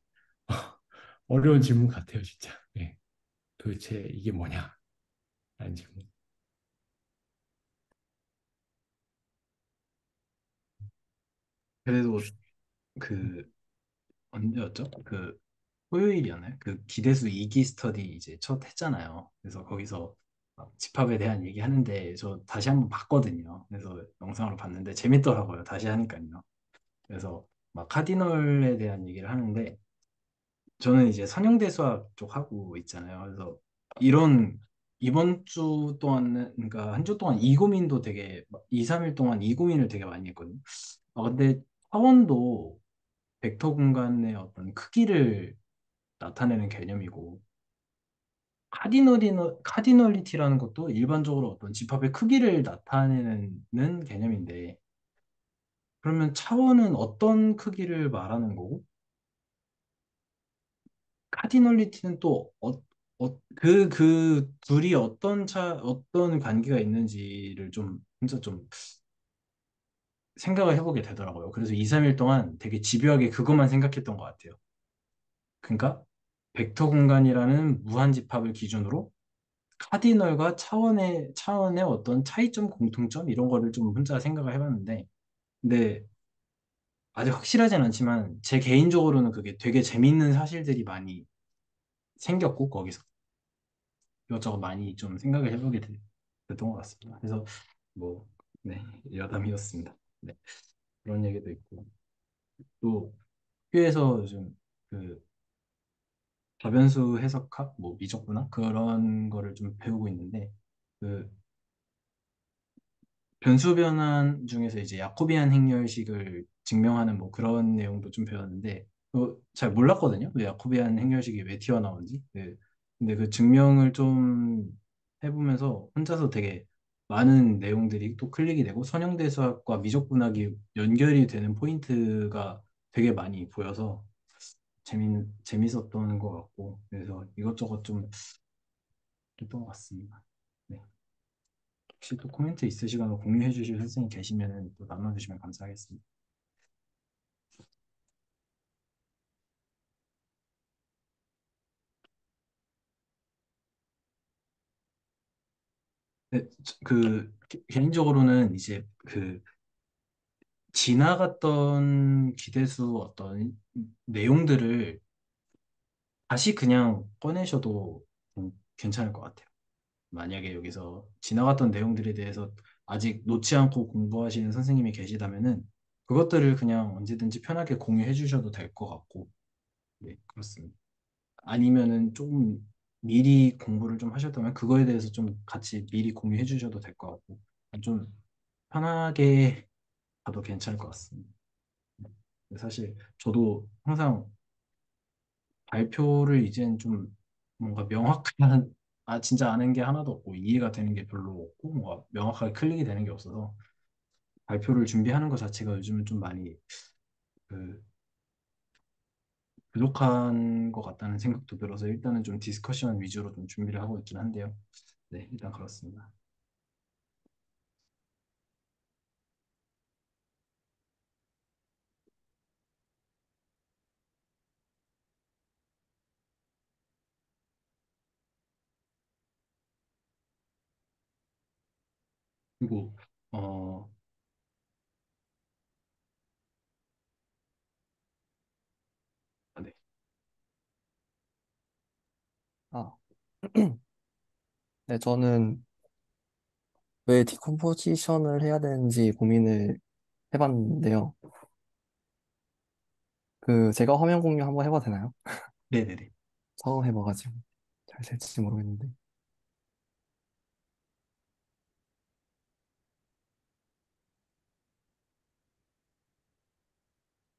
어려운 질문 같아요, 진짜. 예. 도대체 이게 뭐냐? 라는 질문. 그래도 그 언제였죠? 그 토요일이었나요? 그 기대수 2기 스터디 이제 첫 했잖아요. 그래서 거기서 막 집합에 대한 얘기 하는데 저 다시 한번 봤거든요. 그래서 영상으로 봤는데 재밌더라고요. 다시 하니까요. 그래서 막 카디널에 대한 얘기를 하는데 저는 이제 선형대 수학 쪽 하고 있잖아요. 그래서 이런 이번 주 동안은 그러니까 한 주 동안 이고민도 되게 2, 3일 동안 이고민을 되게 많이 했거든요. 근데 차원도 벡터 공간의 어떤 크기를 나타내는 개념이고 카디널리티라는 것도 일반적으로 어떤 집합의 크기를 나타내는 개념인데, 그러면 차원은 어떤 크기를 말하는 거고, 카디널리티는 또 그 둘이 어떤 관계가 있는지를 좀 진짜 좀 생각을 해보게 되더라고요. 그래서 2, 3일 동안 되게 집요하게 그것만 생각했던 것 같아요. 그러니까 벡터 공간이라는 무한 집합을 기준으로 카디널과 차원의 어떤 차이점, 공통점 이런 거를 좀 혼자 생각을 해봤는데, 근데 아직 확실하진 않지만 제 개인적으로는 그게 되게 재밌는 사실들이 많이 생겼고 거기서 이것저것 많이 좀 생각을 됐던 것 같습니다. 그래서 뭐, 네, 여담이었습니다. 네, 그런 얘기도 있고 또 학교에서 요즘 그 다변수 해석학, 뭐 미적분학 그런 거를 좀 배우고 있는데, 그 변수 변환 중에서 이제 야코비안 행렬식을 증명하는 뭐 그런 내용도 좀 배웠는데, 잘 몰랐거든요. 그 야코비안 행렬식이 왜 튀어나오는지. 네. 근데 그 증명을 좀 해보면서 혼자서 되게 많은 내용들이 또 클릭이 되고 선형대수학과 미적분학이 연결이 되는 포인트가 되게 많이 보여서 재밌었던 것 같고, 그래서 이것저것 좀 했던 것 같습니다. 네. 혹시 또 코멘트 있으시거나 공유해 주실 선생님 계시면 또 나눠주시면 감사하겠습니다. 네, 개인적으로는 이제 그 지나갔던 기대수 어떤 내용들을 다시 그냥 꺼내셔도 괜찮을 것 같아요. 만약에 여기서 지나갔던 내용들에 대해서 아직 놓지 않고 공부하시는 선생님이 계시다면은 그것들을 그냥 언제든지 편하게 공유해 주셔도 될 것 같고, 네, 그렇습니다. 아니면은 조금 미리 공부를 좀 하셨다면 그거에 대해서 좀 같이 미리 공유해 주셔도 될 것 같고, 좀 편하게 가도 괜찮을 것 같습니다. 사실 저도 항상 발표를 이젠 좀 뭔가 명확한, 진짜 아는 게 하나도 없고 이해가 되는 게 별로 없고 뭔가 명확하게 클릭이 되는 게 없어서 발표를 준비하는 것 자체가 요즘은 좀 많이 그 부족한 것 같다는 생각도 들어서 일단은 좀 디스커션 위주로 좀 준비를 하고 있긴 한데요. 네, 일단 그렇습니다. 그리고 어, 네. 아, 네, 저는 왜 디컴포지션을 해야 되는지 고민을 해봤는데요. 제가 화면 공유 한번 해봐도 되나요? 네네네. 처음 해봐가지고 잘 될지 모르겠는데.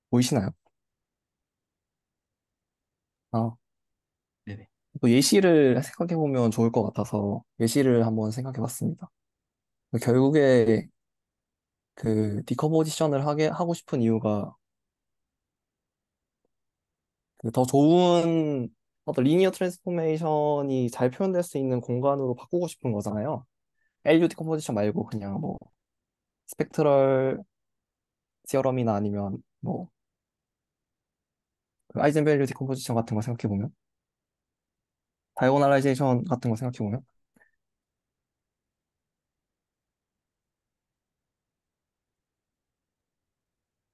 보이시나요? 아, 네네. 또 예시를 생각해보면 좋을 것 같아서 예시를 한번 생각해봤습니다. 결국에 디컴포지션을 하고 싶은 이유가 더 좋은 어떤 리니어 트랜스포메이션이 잘 표현될 수 있는 공간으로 바꾸고 싶은 거잖아요. LU 디컴포지션 말고 그냥 뭐 스펙트럴 시어럼이나 아니면 뭐 아이젠밸류 디컴포지션 같은 거 생각해보면 다이고널라이제이션 같은 거 생각해보면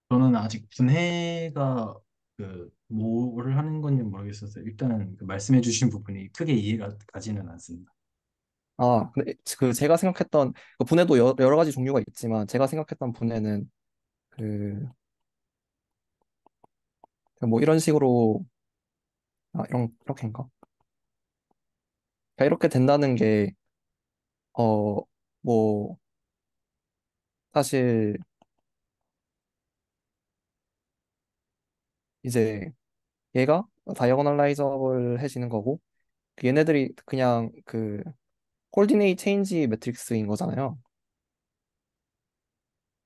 저는 아직 분해가 뭐를 하는 건지 모르겠어서 일단은 그 말씀해 주신 부분이 크게 이해가 가지는 않습니다. 근데 제가 생각했던 분해도 여러 가지 종류가 있지만 제가 생각했던 분해는 그 뭐 이런 식으로 이렇게인가? 그러니까 이렇게 된다는 게 뭐 사실 이제 얘가 다이어고널라이저블 해지는 거고 얘네들이 그냥 그 코디네이트 체인지 매트릭스인 거잖아요.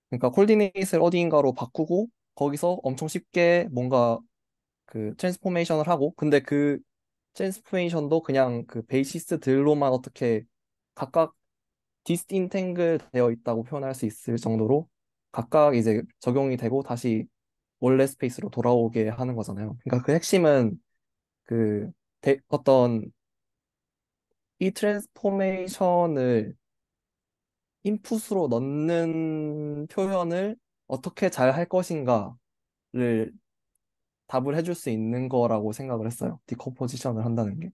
그러니까 코디네이트를 어디인가로 바꾸고 거기서 엄청 쉽게 뭔가 그 트랜스포메이션을 하고, 근데 그 트랜스포메이션도 그냥 그 베이시스들로만 어떻게 각각 디스틴탱글 되어 있다고 표현할 수 있을 정도로 각각 이제 적용이 되고 다시 원래 스페이스로 돌아오게 하는 거잖아요. 그러니까 그 핵심은 그 어떤 이 트랜스포메이션을 인풋으로 넣는 표현을 어떻게 잘 할 것인가를 답을 해줄 수 있는 거라고 생각을 했어요. 디컴포지션을 한다는 게.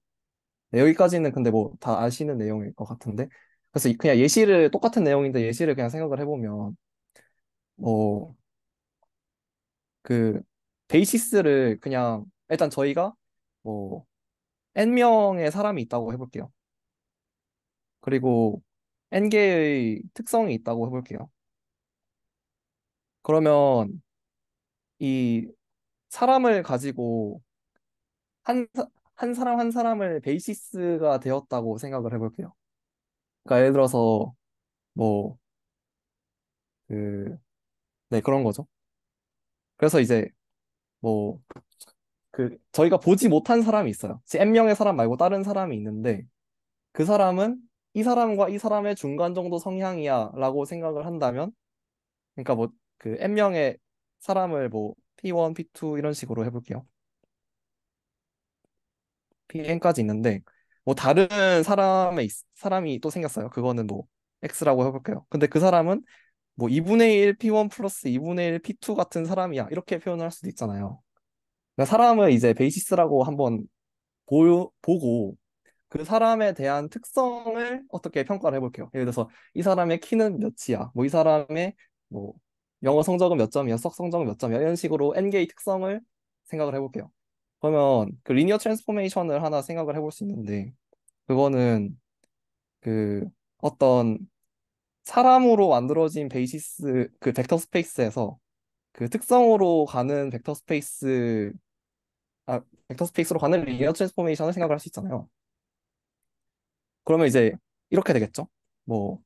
네, 여기까지는 근데 뭐 다 아시는 내용일 것 같은데. 그래서 그냥 예시를, 똑같은 내용인데 예시를 그냥 생각을 해보면, 뭐, 그, 베이시스를 그냥, 일단 저희가 뭐, N명의 사람이 있다고 해볼게요. 그리고 N개의 특성이 있다고 해볼게요. 그러면 이 사람을 가지고 한 사람 한 사람을 베이시스가 되었다고 생각을 해볼게요. 그러니까 예를 들어서 뭐 그, 네, 그런 거죠. 그래서 이제 뭐 그 저희가 보지 못한 사람이 있어요. N명의 사람 말고 다른 사람이 있는데 그 사람은 이 사람과 이 사람의 중간 정도 성향이야라고 생각을 한다면, 그러니까 뭐 그 N명의 사람을 뭐 P1, P2 이런 식으로 해볼게요. Pn까지 있는데 뭐 다른 사람이 또 생겼어요. 그거는 뭐 X라고 해볼게요. 근데 그 사람은 뭐 2분의 1 P1 플러스 2분의 1 P2 같은 사람이야, 이렇게 표현을 할 수도 있잖아요. 그러니까 사람을 이제 베이시스라고 한번 보고 그 사람에 대한 특성을 어떻게 평가를 해볼게요. 예를 들어서 이 사람의 키는 몇이야, 뭐 이 사람의 뭐 영어 성적은 몇 점이야, 수학 성적은 몇 점이야, 이런 식으로 N개의 특성을 생각을 해볼게요. 그러면 그 리니어 트랜스포메이션을 하나 생각을 해볼 수 있는데, 그거는 그 어떤 사람으로 만들어진 베이시스 그 벡터 스페이스에서 그 특성으로 가는 벡터 스페이스로 가는 리니어 트랜스포메이션을 생각을 할 수 있잖아요. 그러면 이제 이렇게 되겠죠. 뭐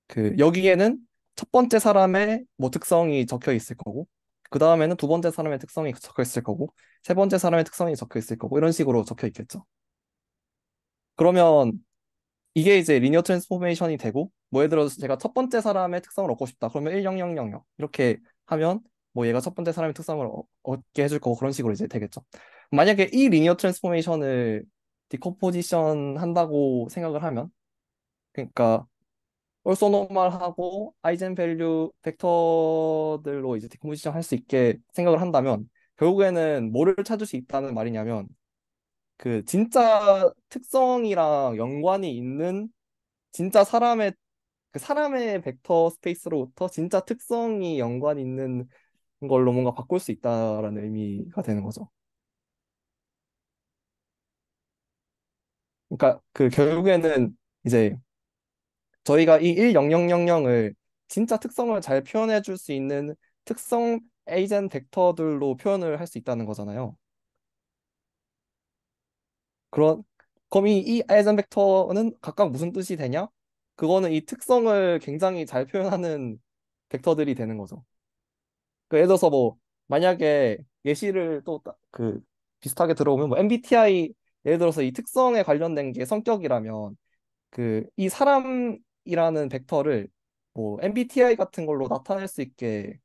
그 여기에는 첫 번째 사람의 뭐 특성이 적혀 있을 거고, 그 다음에는 두 번째 사람의 특성이 적혀 있을 거고, 세 번째 사람의 특성이 적혀 있을 거고, 이런 식으로 적혀 있겠죠. 그러면 이게 이제 리니어 트랜스포메이션이 되고, 뭐 예를 들어서 제가 첫 번째 사람의 특성을 얻고 싶다. 그러면 10000 이렇게 하면 뭐 얘가 첫 번째 사람의 특성을 얻게 해줄 거고, 그런 식으로 이제 되겠죠. 만약에 이 리니어 트랜스포메이션을 디컴포지션 한다고 생각을 하면, 그러니까 orthonormal하고 아이젠 밸류 벡터들로 이제 디컴포지션 할 수 있게 생각을 한다면, 결국에는 뭐를 찾을 수 있다는 말이냐면 그 진짜 특성이랑 연관이 있는 진짜 사람의 벡터 스페이스로부터 진짜 특성이 연관 있는 걸로 뭔가 바꿀 수 있다라는 의미가 되는 거죠. 그러니까 그 결국에는 이제 저희가 이 10000을 진짜 특성을 잘 표현해 줄 수 있는 특성 에이젠 벡터들로 표현을 할 수 있다는 거잖아요. 그런 그럼 이 에이젠 벡터는 각각 무슨 뜻이 되냐? 그거는 이 특성을 굉장히 잘 표현하는 벡터들이 되는 거죠. 그 예를 들어서 뭐 만약에 예시를 또 그 비슷하게 들어오면 뭐 MBTI, 예를 들어서 이 특성에 관련된 게 성격이라면 그 이 사람이라는 벡터를 뭐 MBTI 같은 걸로 나타낼 수 있게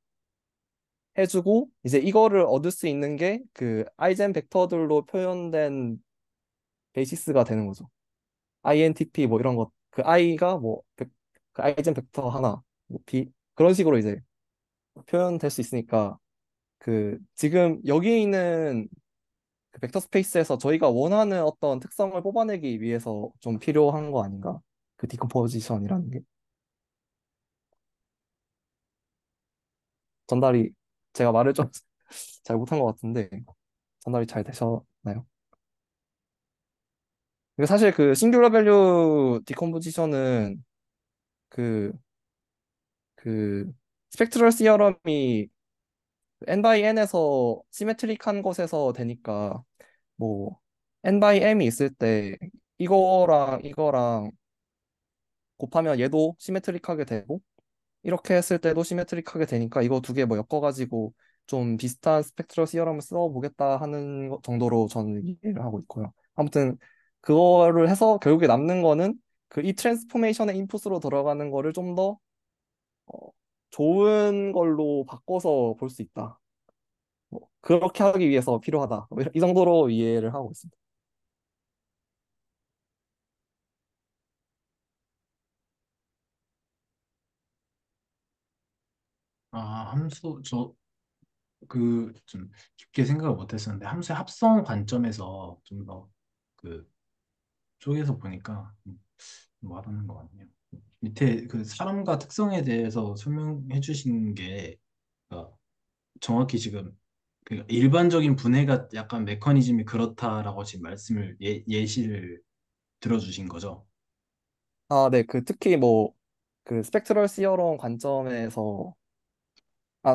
해주고, 이제 이거를 얻을 수 있는 게 그 아이젠 벡터들로 표현된 베이시스가 되는 거죠. INTP 뭐 이런 것, 그 I가 뭐 그 아이젠 벡터 하나, 뭐 B 그런 식으로 이제 표현될 수 있으니까, 그 지금 여기 있는 그 벡터 스페이스에서 저희가 원하는 어떤 특성을 뽑아내기 위해서 좀 필요한 거 아닌가? 그 디컴포지션이라는 게. 전달이, 제가 말을 좀 잘 못한 것 같은데 전달이 잘 되셨나요? 이게 사실 그 싱귤러 밸류 디컴포지션은 그 그 스펙트럴 시어럼이 n by n에서 시메트릭한 것에서 되니까, 뭐 n by m이 있을 때 이거랑 이거랑 곱하면 얘도 시메트릭하게 되고 이렇게 했을 때도 시메트릭하게 되니까 이거 두 개 뭐 엮어가지고 좀 비슷한 스펙트럴 시어럼을 써보겠다 하는 정도로 저는 이해를 하고 있고요. 아무튼 그거를 해서 결국에 남는 거는 그 이 트랜스포메이션의 인풋으로 들어가는 거를 좀 더 좋은 걸로 바꿔서 볼 수 있다. 뭐 그렇게 하기 위해서 필요하다. 뭐이 정도로 이해를 하고 있습니다. 아, 함수, 좀 깊게 생각을 못 했었는데, 함수의 합성 관점에서 좀 더, 그, 쪽에서 보니까 와닿는 것 같네요. 밑에 그 사람과 특성에 대해서 설명해 주신 게, 그러니까 정확히 지금, 그 일반적인 분해가 약간 메커니즘이 그렇다라고 지금 말씀을, 예시를 들어주신 거죠. 아, 네. 그 특히 뭐 그 스펙트럴 시어럼 관점에서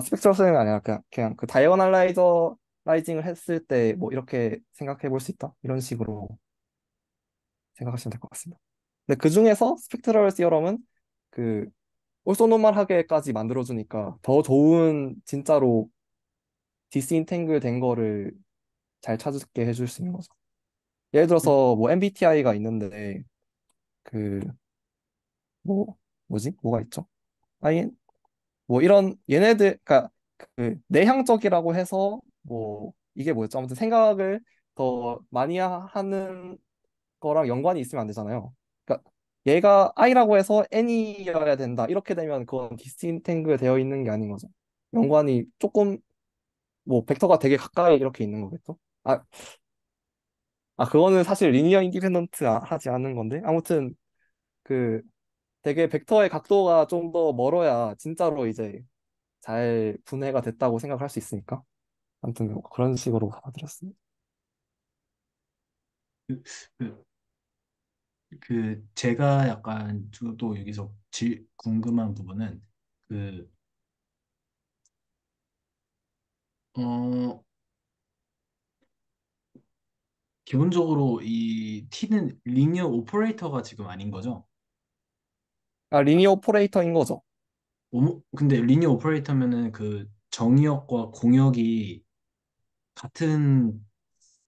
스펙트럴 시어럼이 아니라 그냥 그 다이어널라이징을 했을 때 뭐 이렇게 생각해 볼 수 있다. 이런 식으로 생각하시면 될 것 같습니다. 근데 그 중에서 스펙트럴 시어럼은 그 올소노멀하게까지 만들어주니까 더 좋은 진짜로 디스인탱글 된 거를 잘 찾게 해줄 수 있는 거죠. 예를 들어서 뭐 MBTI가 있는데 그 뭐 뭐지? 뭐가 있죠? 뭐 이런 얘네들 그러니까 그 내향적이라고 해서 뭐 이게 뭐였죠? 아무튼 생각을 더 많이 하는 거랑 연관이 있으면 안 되잖아요. 그러니까 얘가 I라고 해서 N이어야 된다. 이렇게 되면 그건 디스인탱글 되어 있는 게 아닌 거죠. 연관이 조금 뭐 벡터가 되게 가까이 이렇게 있는 거겠죠? 그거는 사실 리니어 인디펜던트 하지 않은 건데 아무튼 그 되게 벡터의 각도가 좀 더 멀어야 진짜로 이제 잘 분해가 됐다고 생각할 수 있으니까. 아무튼 뭐 그런 식으로 받아들였습니다. 그, 제가 약간 또 여기서 궁금한 부분은, 그, 어, 기본적으로 이 t는 리니어 오퍼레이터가 지금 아닌 거죠? 리니어 오퍼레이터인 거죠. 근데 리니어 오퍼레이터면은 그 정의역과 공역이 같은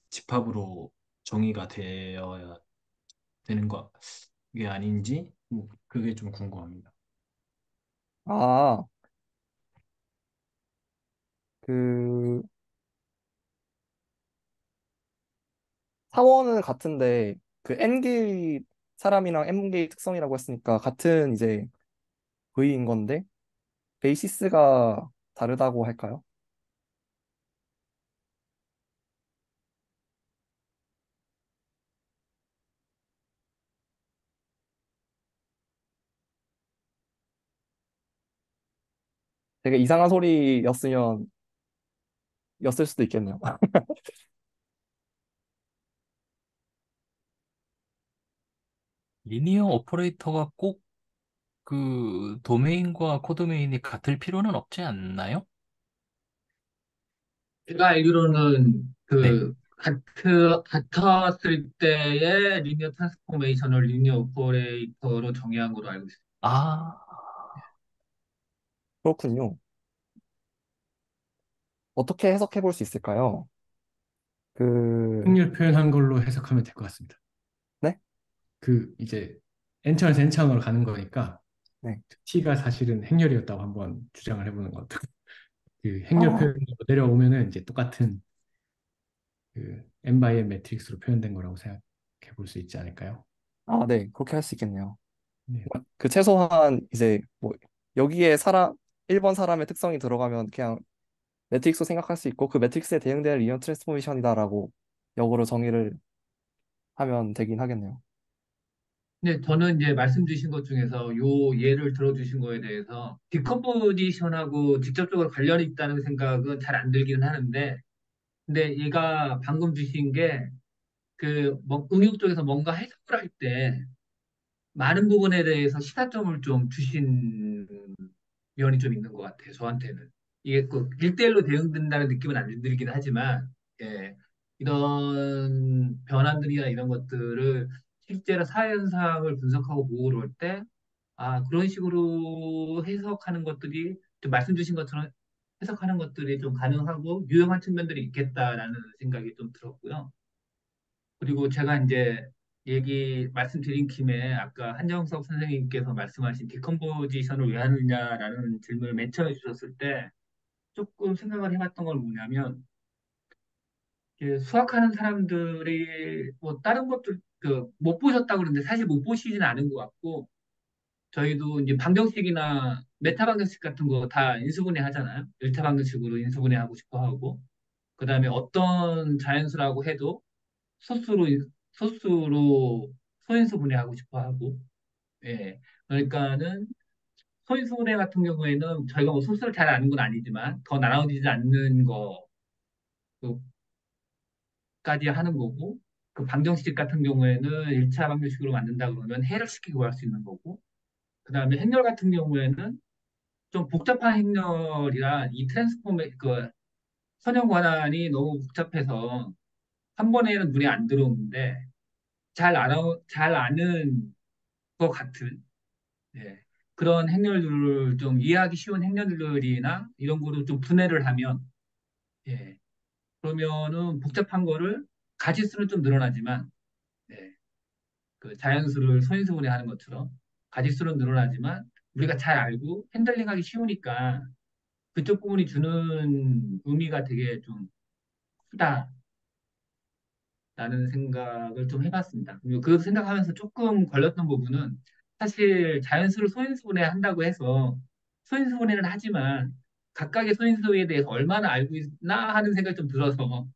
집합으로 정의가 되어야 되는 거, 이게 아닌지, 뭐 그게 좀 궁금합니다. 아, 그 사원은 같은데 그 N개의 사람이랑 M개의 특성이라고 했으니까 같은 이제 V인 건데 베이시스가 다르다고 할까요? 되게 이상한 였을 수도 있겠네요. 리니어 오퍼레이터가 꼭 그 도메인과 코도메인이 같을 필요는 없지 않나요? 제가 알기로는 네. 같았을 때의 리니어 트랜스포메이션을 리니어 오퍼레이터로 정의한 걸로 알고 있습니다. 아, 그렇군요. 어떻게 해석해 볼 수 있을까요? 그, 확률 표현한 걸로 해석하면 될 것 같습니다. 네? 그 이제 n차원에서 n차원으로 가는 거니까 네. t가 사실은 행렬이었다고 한번 주장을 해보는 것도 그 행렬 아, 표현으로 내려오면은 이제 똑같은 그 n by n 매트릭스로 표현된 거라고 생각해 볼 수 있지 않을까요? 네. 그렇게 할 수 있겠네요. 네. 그 최소한 이제 뭐 여기에 1번 사람의 특성이 들어가면 그냥 매트릭스로 생각할 수 있고 그 매트릭스에 대응되는 리니어 트랜스포메이션이다라고 역으로 정의를 하면 되긴 하겠네요. 근데 저는 이제 말씀 주신 것 중에서 요 예를 들어주신 거에 대해서 디컴포지션하고 직접적으로 관련이 있다는 생각은 잘 안 들기는 하는데, 근데 얘가 방금 주신 게 응용 쪽에서 뭔가 해석을 할 때 많은 부분에 대해서 시사점을 좀 주신 면이 좀 있는 것 같아요. 저한테는. 이게 꼭 1대1로 대응된다는 느낌은 안 들긴 하지만, 예. 이런 변환들이나 이런 것들을 실제로 사회 현상을 분석하고 보고를 할 때, 아, 그런 식으로 해석하는 것들이, 좀 말씀 주신 것처럼 해석하는 것들이 좀 가능하고 유용한 측면들이 있겠다라는 생각이 좀 들었고요. 그리고 제가 이제 말씀드린 김에 아까 한정석 선생님께서 말씀하신 디컴포지션을 왜 하느냐라는 질문을 맨 처음에 주셨을 때 조금 생각을 해봤던 건 뭐냐면, 수학하는 사람들이 뭐 다른 것들 못 보셨다고 그러는데 사실 못 보시지는 않은 것 같고, 저희도 이제 방정식이나 메타 방정식 같은 거 다 인수분해 하잖아요. 일차 방정식으로 인수분해 하고 싶어 하고, 그다음에 어떤 자연수라고 해도 소수로 소수로 소인수 분해하고 싶어 하고, 예. 그러니까는 소인수 분해 같은 경우에는 저희가 뭐 소수를 잘 아는 건 아니지만 더 나눠지지 않는 거까지 하는 거고, 그 방정식 같은 경우에는 1차 방정식으로 만든다 그러면 해를 쉽게 구할 수 있는 거고, 그다음에 행렬 같은 경우에는 좀 복잡한 행렬이라 이 트랜스포메 그 선형 관환이 너무 복잡해서 한 번에는 눈에 안 들어오는데 잘 아는 것 같은, 예, 그런 행렬들을 좀 이해하기 쉬운 행렬들이나 이런 거를 좀 분해를 하면, 예, 그러면은 복잡한 거를 가지수는 좀 늘어나지만, 예, 그 자연수를 소인수 분해하는 것처럼 가지수는 늘어나지만 우리가 잘 알고 핸들링하기 쉬우니까 그쪽 부분이 주는 의미가 되게 좀 크다라는 생각을 좀 해봤습니다. 그리고 그 생각하면서 조금 걸렸던 부분은, 사실 자연수를 소인수분해 한다고 해서 소인수분해는 하지만 각각의 소인수에 대해서 얼마나 알고 있나 하는 생각이 좀 들어서,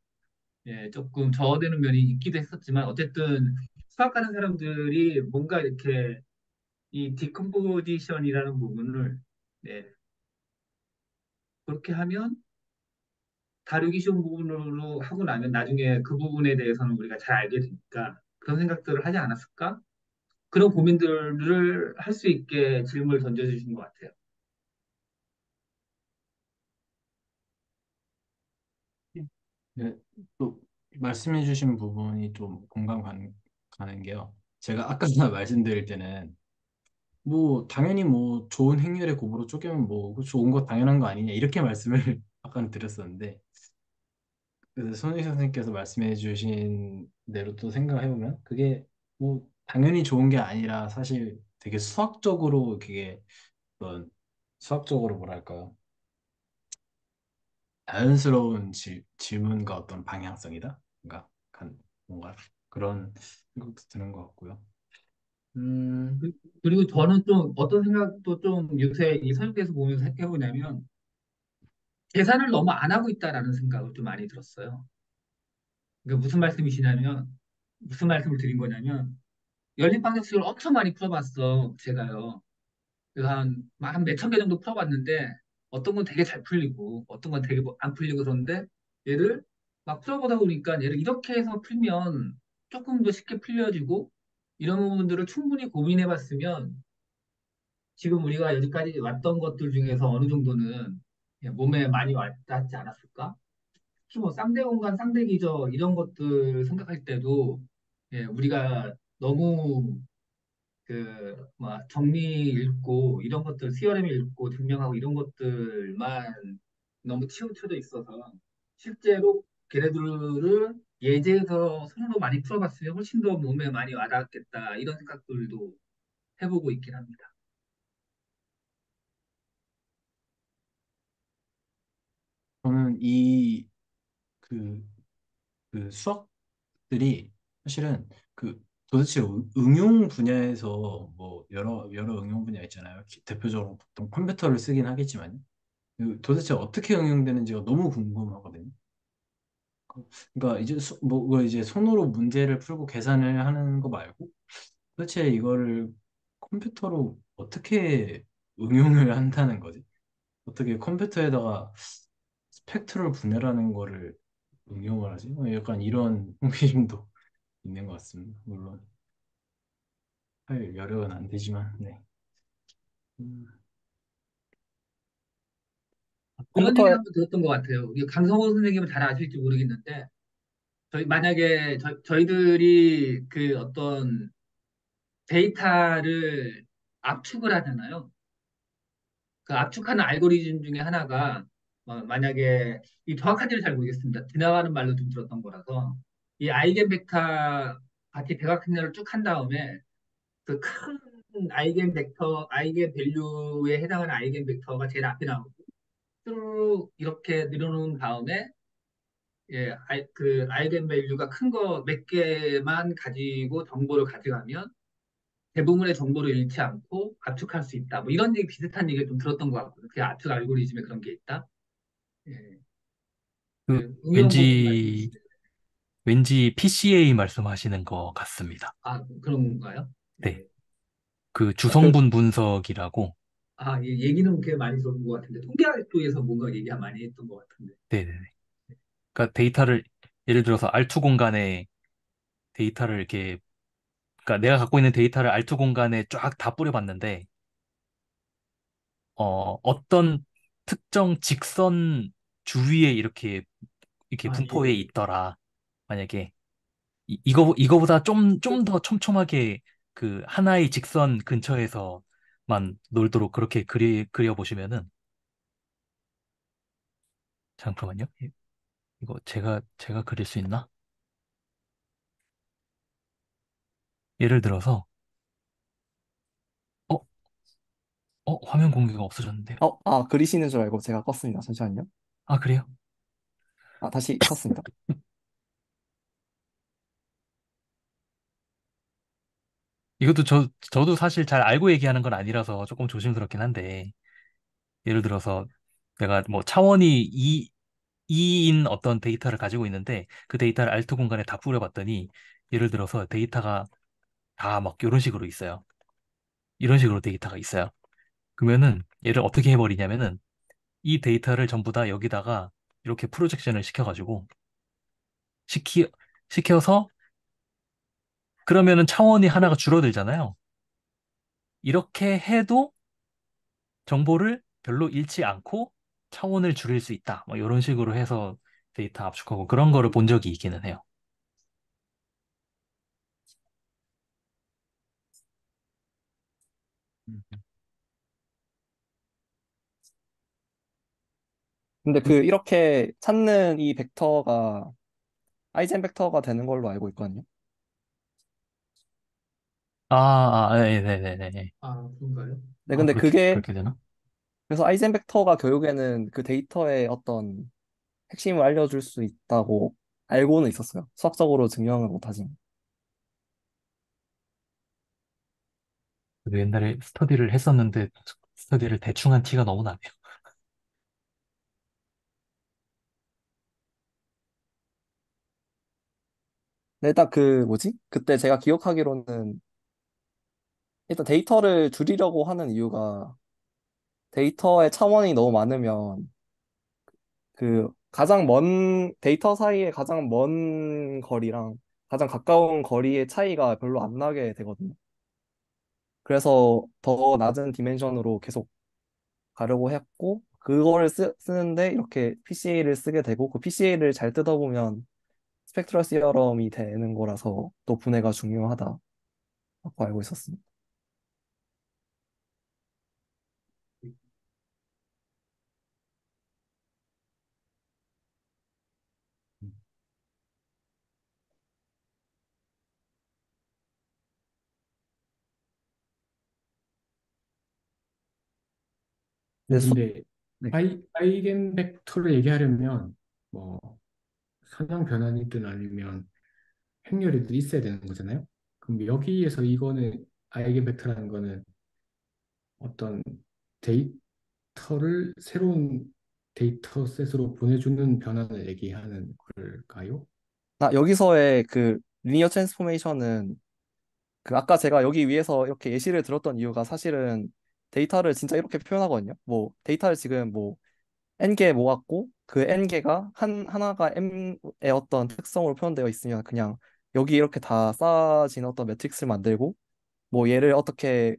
예, 조금 저어되는 면이 있기도 했었지만, 어쨌든 수학하는 사람들이 뭔가 이렇게 이 디컴포지션이라는 부분을, 네, 그렇게 하면 다루기 쉬운 부분으로 하고 나면 나중에 그 부분에 대해서는 우리가 잘 알게 되니까 그런 생각들을 하지 않았을까? 그런 고민들을 할 수 있게 질문을 던져주신 것 같아요. 네, 또 말씀해주신 부분이 좀 가는 게요. 제가 아까 말씀드릴 때는 뭐 당연히 뭐 좋은 행렬의 고부로 쪼개면 뭐 그거 좋은 거 당연한 거 아니냐 이렇게 말씀을 아까는 드렸었는데, 그래서 손희 선생님께서 말씀해 주신 대로 또 생각해 보면 그게 뭐 당연히 좋은 게 아니라 사실 되게 수학적으로 그게 어떤 수학적으로 뭐랄까요, 자연스러운 질문과 어떤 방향성이다, 뭔가 뭔가 그런 생각도 드는 것 같고요. 음, 그- 그리고 저는 좀 어떤 생각도 좀 요새 이 서적에서 보면서 해보냐면, 계산을 너무 안 하고 있다라는 생각을 좀 많이 들었어요. 그러니까 무슨 말씀을 드린 거냐면, 연립방정식을 엄청 많이 풀어봤어, 제가요. 그래서 한 몇천 개 정도 풀어봤는데, 어떤 건 되게 잘 풀리고, 어떤 건 되게 뭐안 풀리고 그러는데, 얘를 막 풀어보다 보니까 얘를 이렇게 해서 풀면 조금 더 쉽게 풀려지고, 이런 부분들을 충분히 고민해봤으면, 지금 우리가 여기까지 왔던 것들 중에서 어느 정도는 몸에 많이 와닿지 않았을까? 특히 뭐 쌍대 공간, 쌍대 기저 이런 것들 생각할 때도, 예, 우리가 너무 뭐 정리 읽고 이런 것들 CRM 읽고 증명하고 이런 것들만 너무 치우쳐져 있어서, 실제로 걔네들을 예제에서 손으로 많이 풀어봤으면 훨씬 더 몸에 많이 와닿았겠다 이런 생각들도 해보고 있긴 합니다. 저는 그, 그 수학들이 사실은 그 도대체 응용 분야에서 뭐 여러 응용 분야 있잖아요. 대표적으로 보통 컴퓨터를 쓰긴 하겠지만 도대체 어떻게 응용되는지가 너무 궁금하거든요. 그러니까 이제 그거 이제 손으로 문제를 풀고 계산을 하는 거 말고 도대체 이거를 컴퓨터로 어떻게 응용을 한다는 거지? 어떻게 컴퓨터에다가 스펙트럴 분해라는 거를 응용을 하지? 약간 이런 호기심도 있는 것 같습니다. 물론 할 여력은 안 되지만, 네. 음, 그런 얘기 컴퓨터에 한번 들었던 것 같아요. 이게 강성호 선생님은 잘 아실지 모르겠는데, 만약에 저희들이 그 어떤 데이터를 압축을 하잖아요. 그 압축하는 알고리즘 중에 하나가 만약에 이 정확한지는 잘 모르겠습니다. 지나가는 말로 좀 들었던 거라서 이 아이겐벡터 같이 대각행렬을 쭉 한 다음에 그 큰 아이겐 밸류에 해당하는 아이겐벡터가 제일 앞에 나오고 쭉 이렇게 늘어놓은 다음에 그 아이겐 밸류가 큰 거 몇 개만 가지고 정보를 가져가면 대부분의 정보를 잃지 않고 압축할 수 있다. 뭐 이런 얘기 비슷한 얘기를 좀 들었던 것 같거든요. 그 압축 알고리즘에 그런 게 있다. 예, 그 응용 부분 왠지 말씀이시네요. 왠지 PCA 말씀하시는 것 같습니다. 아, 그런 건가요? 네. 예. 그 아, 그, 주성분 분석이라고. 아, 얘기는 꽤 많이 들어본 것 같은데 통계학 쪽에서 뭔가 얘기 많이 했던 것 같은데. 네네네. 그러니까 데이터를 예를 들어서 R2 공간에 데이터를 이렇게 그러니까 내가 갖고 있는 데이터를 R2 공간에 쫙 다 뿌려봤는데 어떤 특정 직선 주위에 이렇게 아, 예. 분포해 있더라. 만약에 이거보다 좀 더 촘촘하게 그 하나의 직선 근처에서만 놀도록 그렇게 그려보시면은 잠깐만요. 이거 제가 그릴 수 있나? 예를 들어서 어, 화면 공유가 없어졌는데요. 그리시는 줄 알고 제가 껐습니다. 잠시만요. 아, 그래요? 다시 켰습니다. 이것도 저도 사실 잘 알고 얘기하는 건 아니라서 조금 조심스럽긴 한데 예를 들어서 내가 뭐 차원이 2인 어떤 데이터를 가지고 있는데 그 데이터를 알트 공간에 다 뿌려봤더니 예를 들어서 데이터가 다 막 이런 식으로 있어요. 이런 식으로 데이터가 있어요. 그러면은 얘를 어떻게 해버리냐면은 이 데이터를 전부 다 여기다가 이렇게 프로젝션을 시켜가지고 시키, 시켜서 그러면은 차원이 하나가 줄어들잖아요. 이렇게 해도 정보를 별로 잃지 않고 차원을 줄일 수 있다. 뭐 이런 식으로 해서 데이터 압축하고 그런 거를 본 적이 있기는 해요. 음. 근데 그- 이렇게 찾는 이 벡터가 아이젠 벡터가 되는 걸로 알고 있거든요. 네네네네. 아, 그런가요? 네, 근데 그렇게 되나? 그래서 아이젠 벡터가 결국에는 그 데이터의 어떤 핵심을 알려줄 수 있다고 알고는 있었어요. 수학적으로 증명은 못하지만. 저도 옛날에 스터디를 했었는데 스터디를 대충 한 티가 너무 나네요. 근데 일단 뭐지? 그때 제가 기억하기로는 일단 데이터를 줄이려고 하는 이유가 데이터의 차원이 너무 많으면 데이터 사이의 가장 먼 거리랑 가장 가까운 거리의 차이가 별로 안 나게 되거든요. 그래서 더 낮은 디멘션으로 계속 가려고 했고, 그거를 쓰는데 이렇게 PCA를 쓰게 되고, 그 PCA를 잘 뜯어보면 스펙트럴 시어럼이 되는 거라서 또 분해가 중요하다고 알고 있었습니다. 근데 근데 네. 아이겐 벡터를 얘기하려면 뭐 선형 변환이든 아니면 행렬이든 있어야 되는 거잖아요. 그럼 여기에서 이거는 아이겐 벡터라는 거는 어떤 데이터를 새로운 데이터셋으로 보내주는 변환을 얘기하는 걸까요? 여기서의 리니어 트랜스포메이션은 아까 제가 여기 위에서 이렇게 예시를 들었던 이유가 사실은 데이터를 진짜 이렇게 표현하거든요. 뭐 데이터를 지금 뭐 n개 모았고 그 n개가 하나가 m의 어떤 특성으로 표현되어 있으면 그냥 여기 이렇게 다 쌓아진 어떤 매트릭스를 만들고 뭐 얘를 어떻게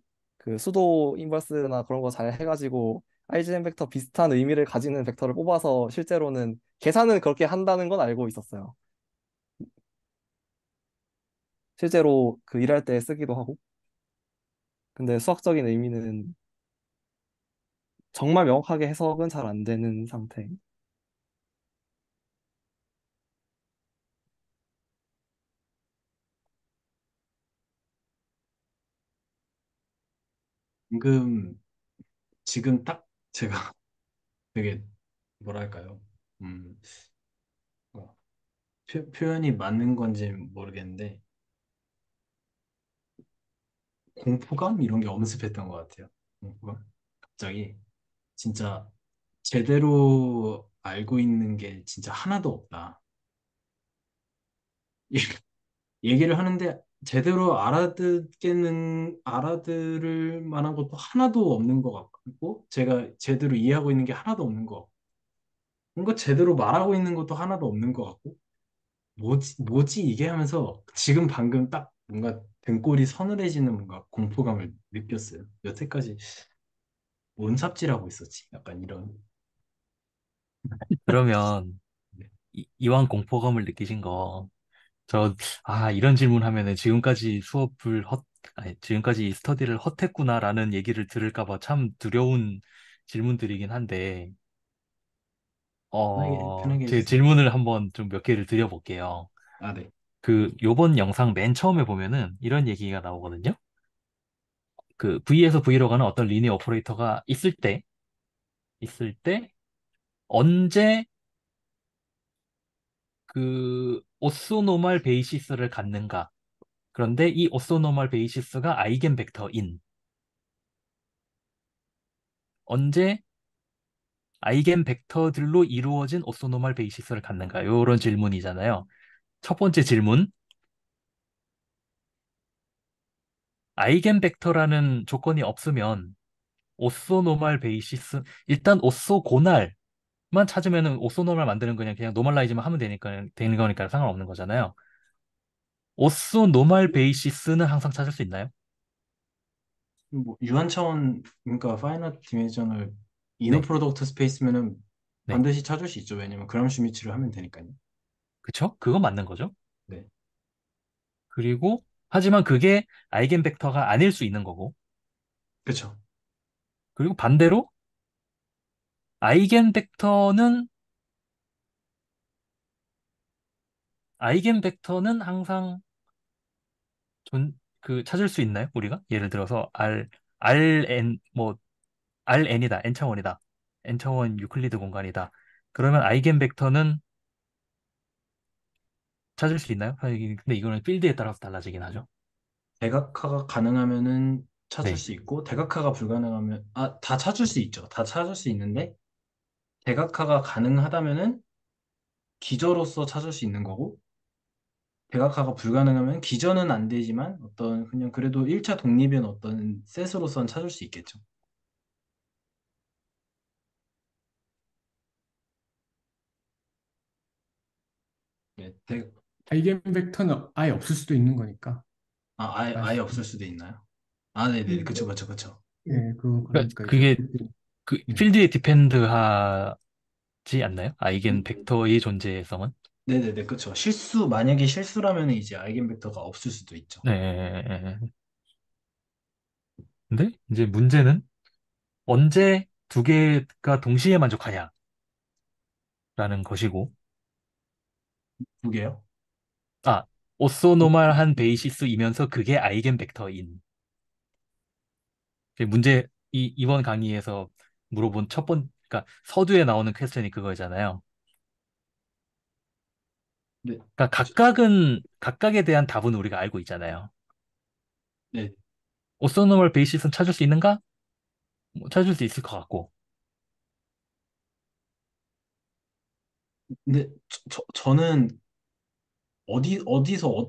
수도 인버스나 그런 거 잘 해가지고 아이젠 벡터 비슷한 의미를 가지는 벡터를 뽑아서 실제로는 계산은 그렇게 한다는 건 알고 있었어요. 실제로 그 일할 때 쓰기도 하고. 근데 수학적인 의미는 정말 명확하게 해석은 잘 안 되는 상태. 방금 지금 딱 제가 되게 뭐랄까요? 음, 뭐, 표현이 맞는 건지 모르겠는데 공포감 이런 게 엄습했던 것 같아요. 공포감. 갑자기 진짜 제대로 알고 있는 게 진짜 하나도 없다. 얘기를 하는데 제대로 알아들을 만한 것도 하나도 없는 것 같고, 제가 제대로 이해하고 있는 게 하나도 없는 것 같고, 뭔가 제대로 말하고 있는 것도 하나도 없는 것 같고, 뭐지 이게 하면서 지금 방금 딱 뭔가 등골이 서늘해지는 뭔가 공포감을 느꼈어요. 여태까지 뭔 삽질하고 있었지? 약간 이런. 그러면 네. 이왕 공포감을 느끼신 거, 이런 질문 하면은 지금까지 스터디를 헛했구나라는 얘기를 들을까 봐 참 두려운 질문들이긴 한데, 편하게 제 해주세요. 질문을 한번 좀 몇 개를 드려볼게요. 아, 네. 요번 영상 맨 처음에 보면은 이런 얘기가 나오거든요. 그 V에서 V로 가는 어떤 리니어 오퍼레이터가 있을 때, 언제 그 오소노멀 베이시스를 갖는가. 그런데 이 오소노멀 베이시스가 아이겐 벡터인, 언제 아이겐 벡터들로 이루어진 오소노멀 베이시스를 갖는가. 요런 질문이잖아요. 첫 번째 질문, 아이겐 벡터라는 조건이 없으면 오소노멀 베이시스, 일단 오소고날만 찾으면은 오소노멀 만드는 그냥 노멀라이즈만 하면 되는 거니까 상관없는 거잖아요. 오소노멀 베이시스는 항상 찾을 수 있나요? 뭐 유한 차원, 그러니까 파이널 디멘셔널 이너 네, 프로덕트 스페이스면은 네. 반드시 찾을 수 있죠. 왜냐면 그람 슈미츠를 하면 되니까요. 그쵸? 그거 맞는 거죠. 네, 그리고, 하지만 그게 아이겐 벡터가 아닐 수 있는 거고. 그렇죠. 그리고 반대로, 아이겐 벡터는, 아이겐 벡터는 항상 찾을 수 있나요? 우리가? 예를 들어서, Rn, Rn이다. N차원이다. N차원 유클리드 공간이다. 그러면 아이겐 벡터는 찾을 수 있나요? 근데 이거는 필드에 따라서 달라지긴 하죠. 대각화가 가능하면은 찾을 네. 수 있고 대각화가 불가능하면 다 찾을 수 있죠. 다 찾을 수 있는데 대각화가 가능하다면은 기저로서 찾을 수 있는 거고 대각화가 불가능하면 기저는 안 되지만 어떤 그냥 그래도 1차 독립인 어떤 셋으로서는 찾을 수 있겠죠. 네, 아이겐 벡터는 아예 없을 수도 있는 거니까. 아예 말씀. 없을 수도 있나요? 아, 네네, 그쵸, 그쵸, 그쵸. 예, 그러니까 그러니까 이제 그게 네. 필드에 디펜드 하지 않나요? 아이겐 벡터의 존재성은? 네네네, 그쵸. 만약에 실수라면 이제 아이겐 벡터가 없을 수도 있죠. 네. 근데 이제 문제는 언제 두 개가 동시에 만족하냐라는 것이고, 두 개요? 아, 오소노멀한 베이시스이면서 그게 아이겐 벡터인. 이번 강의에서 물어본 그러니까 서두에 나오는 퀘스천이 그거잖아요. 네, 그러니까 각각에 대한 답은 우리가 알고 있잖아요. 네. 오소노멀 베이시스는 찾을 수 있는가? 뭐 찾을 수 있을 것 같고. 근데 저는 어디서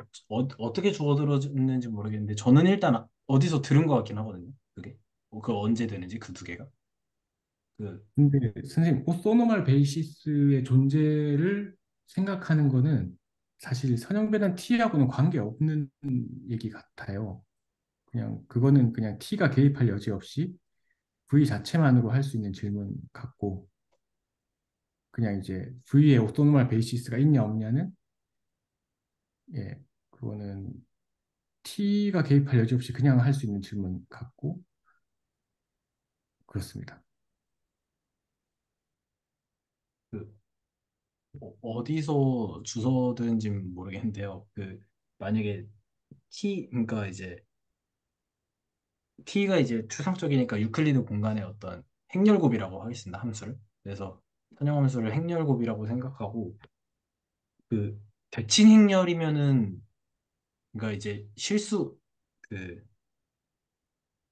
어떻게 주어들었는지 모르겠는데 저는 일단 어디서 들은 것 같긴 하거든요. 그게. 그 언제 되는지 그 두 개가. 그, 근데 선생님, 오소노멀 베이시스의 존재를 생각하는 거는 사실 선형배단 T하고는 관계없는 얘기 같아요. 그냥 그거는 그냥 T가 개입할 여지 없이 V 자체만으로 할 수 있는 질문 같고, 그냥 이제 V에 오토노멀 베이시스가 있냐 없냐는, 예, 그거는 T가 개입할 여지 없이 그냥 할 수 있는 질문 같고 그렇습니다. 그 어디서 주워 들은지 모르겠는데요. 그 만약에 그러니까 이제 T가 이제 추상적이니까 유클리드 공간의 어떤 행렬곱이라고 하겠습니다. 함수를. 그래서 선형함수를 행렬곱이라고 생각하고 그 대칭 행렬이면은 그러니까 이제 그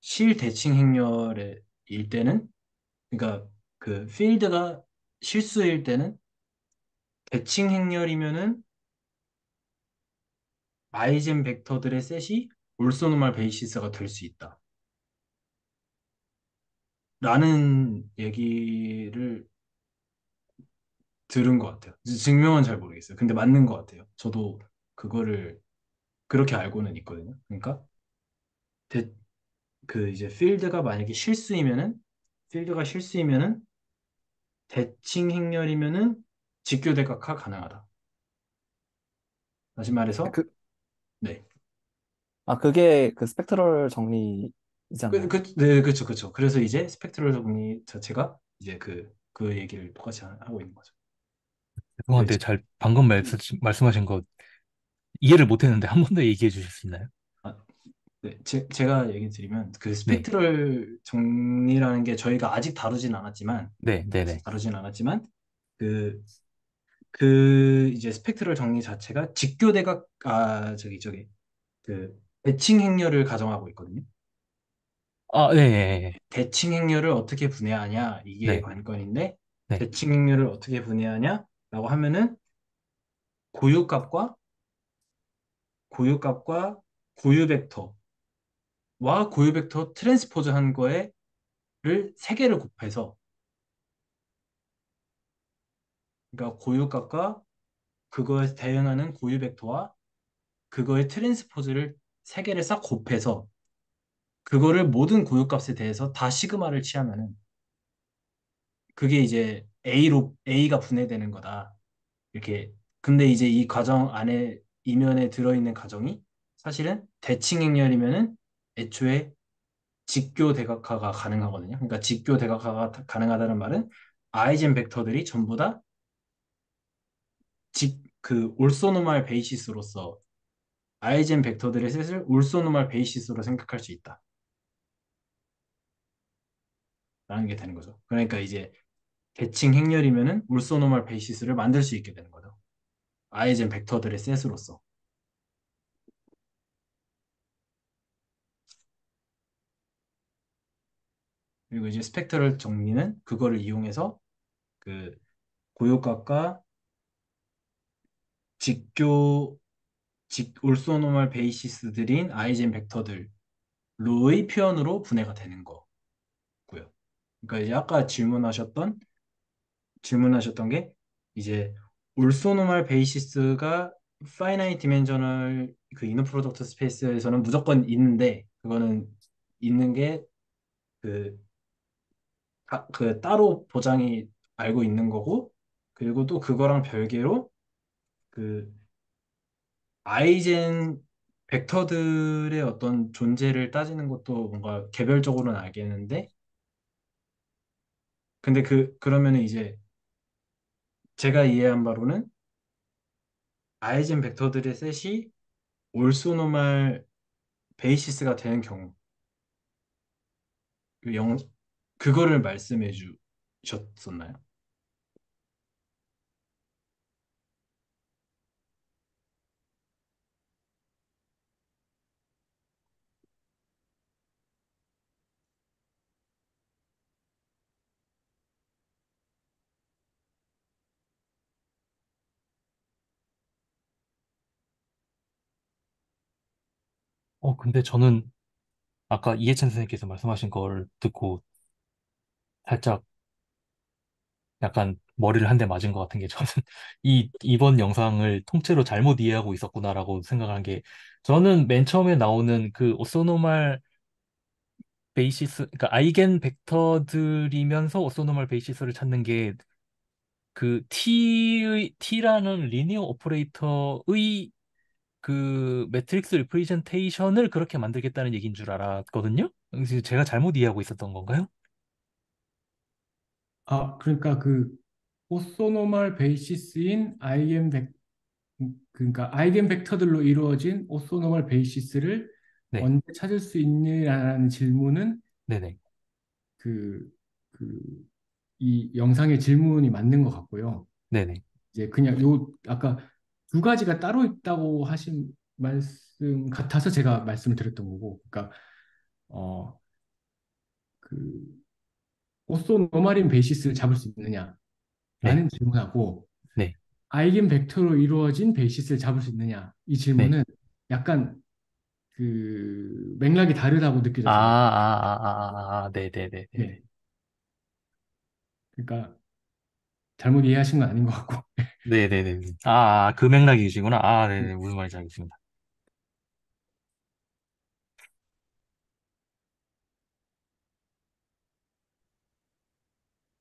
실대칭 행렬의 일 때는 그러니까 그 필드가 실수일 때는 대칭 행렬이면은 아이젠 벡터들의 셋이 올소노멀 베이시스가 될 수 있다. 라는 얘기를 들은 것 같아요. 증명은 잘 모르겠어요. 근데 맞는 것 같아요. 저도 그거를 그렇게 알고는 있거든요. 그러니까 대- 그 이제 필드가 실수이면은 대칭 행렬이면은 직교대각화 가능하다. 다시 말해서 그, 네. 그게 그 스펙트럴 정리이잖아요. 네, 그렇죠, 그렇죠. 그래서 이제 스펙트럴 정리 자체가 이제 그 얘기를 똑같이 하고 있는 거죠. 그 죄송한데 잘 방금 말씀하신 거 이해를 못했는데 한 번 더 얘기해 주실 수 있나요? 아, 네, 제가 얘기 드리면 그 네, 스펙트럴 정리라는 게 저희가 네, 네, 아직 네, 다루진 않았지만 그, 그 이제 스펙트럴 정리 자체가 직교대각 저기 그 대칭 행렬을 가정하고 있거든요. 아, 네, 네, 대칭 행렬을 어떻게 분해하냐 이게 네, 관건인데 네. 대칭 행렬을 어떻게 분해하냐라고 하면은 고유값과 고유값과 고유 벡터와 고유 벡터 트랜스포즈 한 거에를 세 개를 곱해서 그러니까 고유값과 그거에 대응하는 고유 벡터와 그거의 트랜스포즈를 세 개를 싹 곱해서 그거를 모든 고유값에 대해서 다 시그마를 취하면은 그게 이제 A가 분해되는 거다. 이렇게. 근데 이제 이 과정 안에 이면에 들어있는 가정이 사실은 대칭 행렬이면은 애초에 직교 대각화가 가능하거든요. 그러니까 직교 대각화가 가능하다는 말은 아이젠 벡터들이 전부 다 그 올소노말 베이시스로서 아이젠 벡터들의 셋을 올소노말 베이시스로 생각할 수 있다라는 게 되는 거죠. 그러니까 이제 대칭 행렬이면은 올소노말 베이시스를 만들 수 있게 되는 거죠. 아이젠 벡터들의 셋으로서. 그리고 이제 스펙트럴 정리는 그거를 이용해서 그 고유값과 직교 올소노멀 베이시스들인 아이젠 벡터들로의 표현으로 분해가 되는 거고요. 그러니까 이제 아까 질문하셨던 게 이제 올소노멀 베이시스가 파이나이트 디멘셔널 그 이너 프로덕트 스페이스에서는 무조건 있는데 그거는 있는 게 그 그 따로 보장이 알고 있는 거고 그리고 또 그거랑 별개로 그 아이젠 벡터들의 어떤 존재를 따지는 것도 뭔가 개별적으로는 알겠는데 근데 그러면은 이제 제가 이해한 바로는 아이젠 벡터들의 셋이 올소노말 베이시스가 되는 경우 그 그거를 말씀해 주셨었나요? 근데 저는 아까 이해찬 선생님께서 말씀하신 걸 듣고 살짝 약간 머리를 한 대 맞은 것 같은 게 저는 이번 영상을 통째로 잘못 이해하고 있었구나라고 생각한 게 저는 맨 처음에 나오는 그 오소노말 베이시스, 그러니까 아이겐 벡터들이면서 오소노멀 베이시스를 찾는 게 그 T라는 리니어 오퍼레이터의 그 매트릭스 리프레젠테이션을 그렇게 만들겠다는 얘기인 줄 알았거든요. 그래서 제가 잘못 이해하고 있었던 건가요? 아, 그러니까 그 오소노멀 베이시스인 그러니까 아이겐 벡터들로 이루어진 오소노멀 베이시스를 네, 언제 찾을 수 있느냐라는 질문은 네네, 그, 그, 이 영상의 질문이 맞는 것 같고요. 네네. 이제 그냥 아까 두 가지가 따로 있다고 하신 말씀 같아서 제가 말씀을 드렸던 거고, 그러니까, 어, 그, 오소노멀인 베이시스를 잡을 수 있느냐라는 네, 질문하고, 네, 아이겐 벡터로 이루어진 베이시스를 잡을 수 있느냐, 이 네. 질문은 약간 그 맥락이 다르다고 느껴졌어요. 네네네네. 네. 그러니까 잘못 이해하신 건 아닌 것 같고. 네네네. 그 맥락이시구나. 네네. 무슨 말인지 알겠습니다.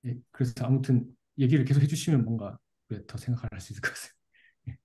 예, 그래서 아무튼 얘기를 계속 해주시면 뭔가 그래, 더 생각을 할 수 있을 것 같아요. 예,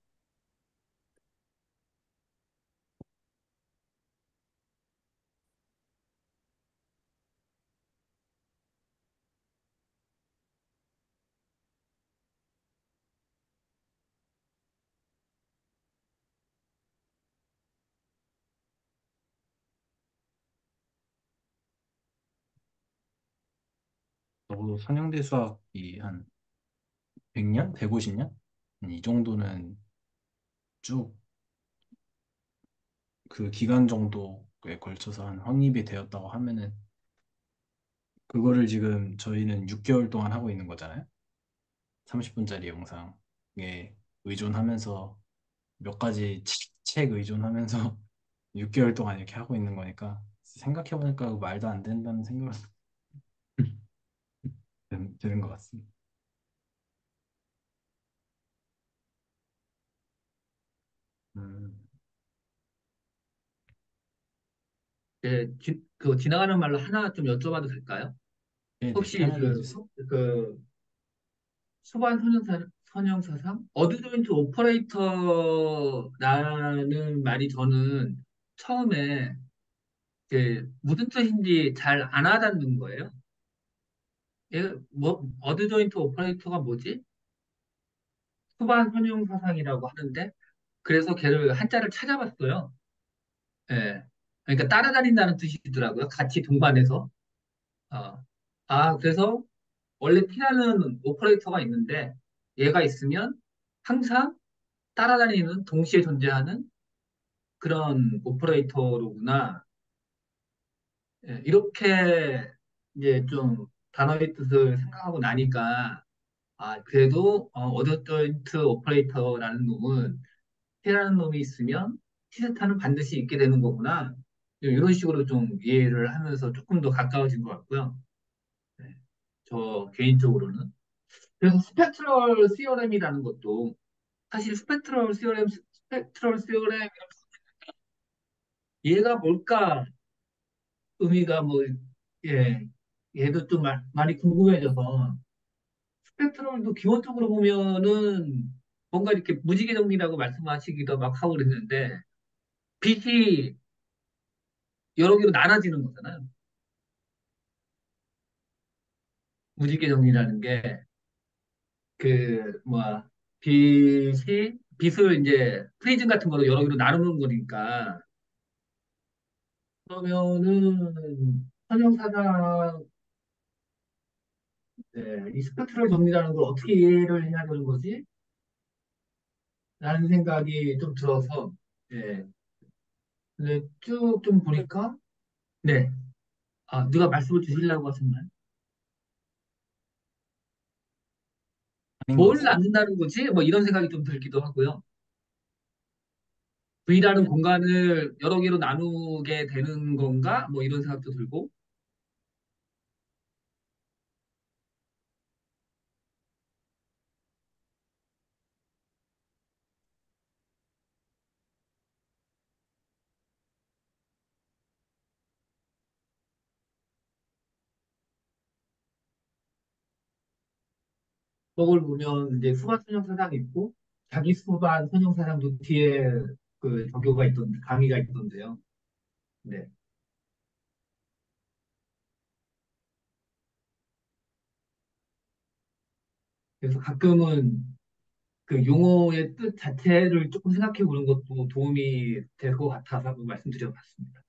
적어도 선형대 수학이 한 100년? 150년? 이 정도는 쭉 그 기간 정도에 걸쳐서 한 확립이 되었다고 하면은 그거를 지금 저희는 6개월 동안 하고 있는 거잖아요. 30분짜리 영상에 의존하면서 몇 가지 책 의존하면서 6개월 동안 이렇게 하고 있는 거니까 생각해보니까 말도 안 된다는 생각이 드는 것 같습니다. 음, 그 지나가는 말로 하나 좀 여쭤봐도 될까요? 네네, 혹시 편하게 해주세요. 그 수반 선형사상? 어드조인트 오퍼레이터라는 말이 저는 처음에 무슨 뜻인지 잘 안 와닿는 거예요. 어드조인트 오퍼레이터가 뭐지? 수반 선형사상이라고 하는데, 그래서 걔를 한자를 찾아봤어요. 예. 그러니까 따라다닌다는 뜻이더라고요. 같이 동반해서. 어. 그래서 원래 T라는 오퍼레이터가 있는데, 얘가 있으면 항상 따라다니는, 동시에 존재하는 그런 오퍼레이터로구나. 예, 이렇게 이제 좀 단어의 뜻을 생각하고 나니까, 그래도 어저조인트 오퍼레이터라는 놈은 T라는 놈이 있으면 T세타는 반드시 있게 되는 거구나. 이런 식으로 좀 이해를 하면서 조금 더 가까워진 것 같고요. 네, 저 개인적으로는. 그래서 스펙트럴 시어렘이라는 것도 사실 스펙트럴 시어렘 얘가 뭘까 의미가 뭐 예, 얘도 좀 많이 궁금해져서 스펙트럼도 기본적으로 보면은 뭔가 이렇게 무지개 정리라고 말씀하시기도 막 하고 그랬는데 빛이 여러 개로 나눠지는 거잖아요. 무지개 정리라는 게 그 뭐야 빛을 이제 프리즘 같은 거로 여러 개로 나누는 거니까 그러면은 선형사상 이 스펙트럴 정리라는 걸 어떻게 이해를 해야 되는 거지? 라는 생각이 좀 들어서 예. 근데 쭉 좀 보니까 네. 누가 말씀을 주시려고 하셨나요? 아닌 것 뭘 같습니다. 낳는다는 거지? 뭐 이런 생각이 좀 들기도 하고요. V라는 공간을 여러 개로 나누게 되는 건가? 뭐 이런 생각도 들고. 그걸 보면 이제 수반 선형 사상이 있고 자기 수반 선형 사상도 뒤에 그 저교가 있던 강의가 있던데요. 네. 그래서 가끔은 그 용어의 뜻 자체를 조금 생각해 보는 것도 도움이 될 것 같아서 한번 말씀드려봤습니다.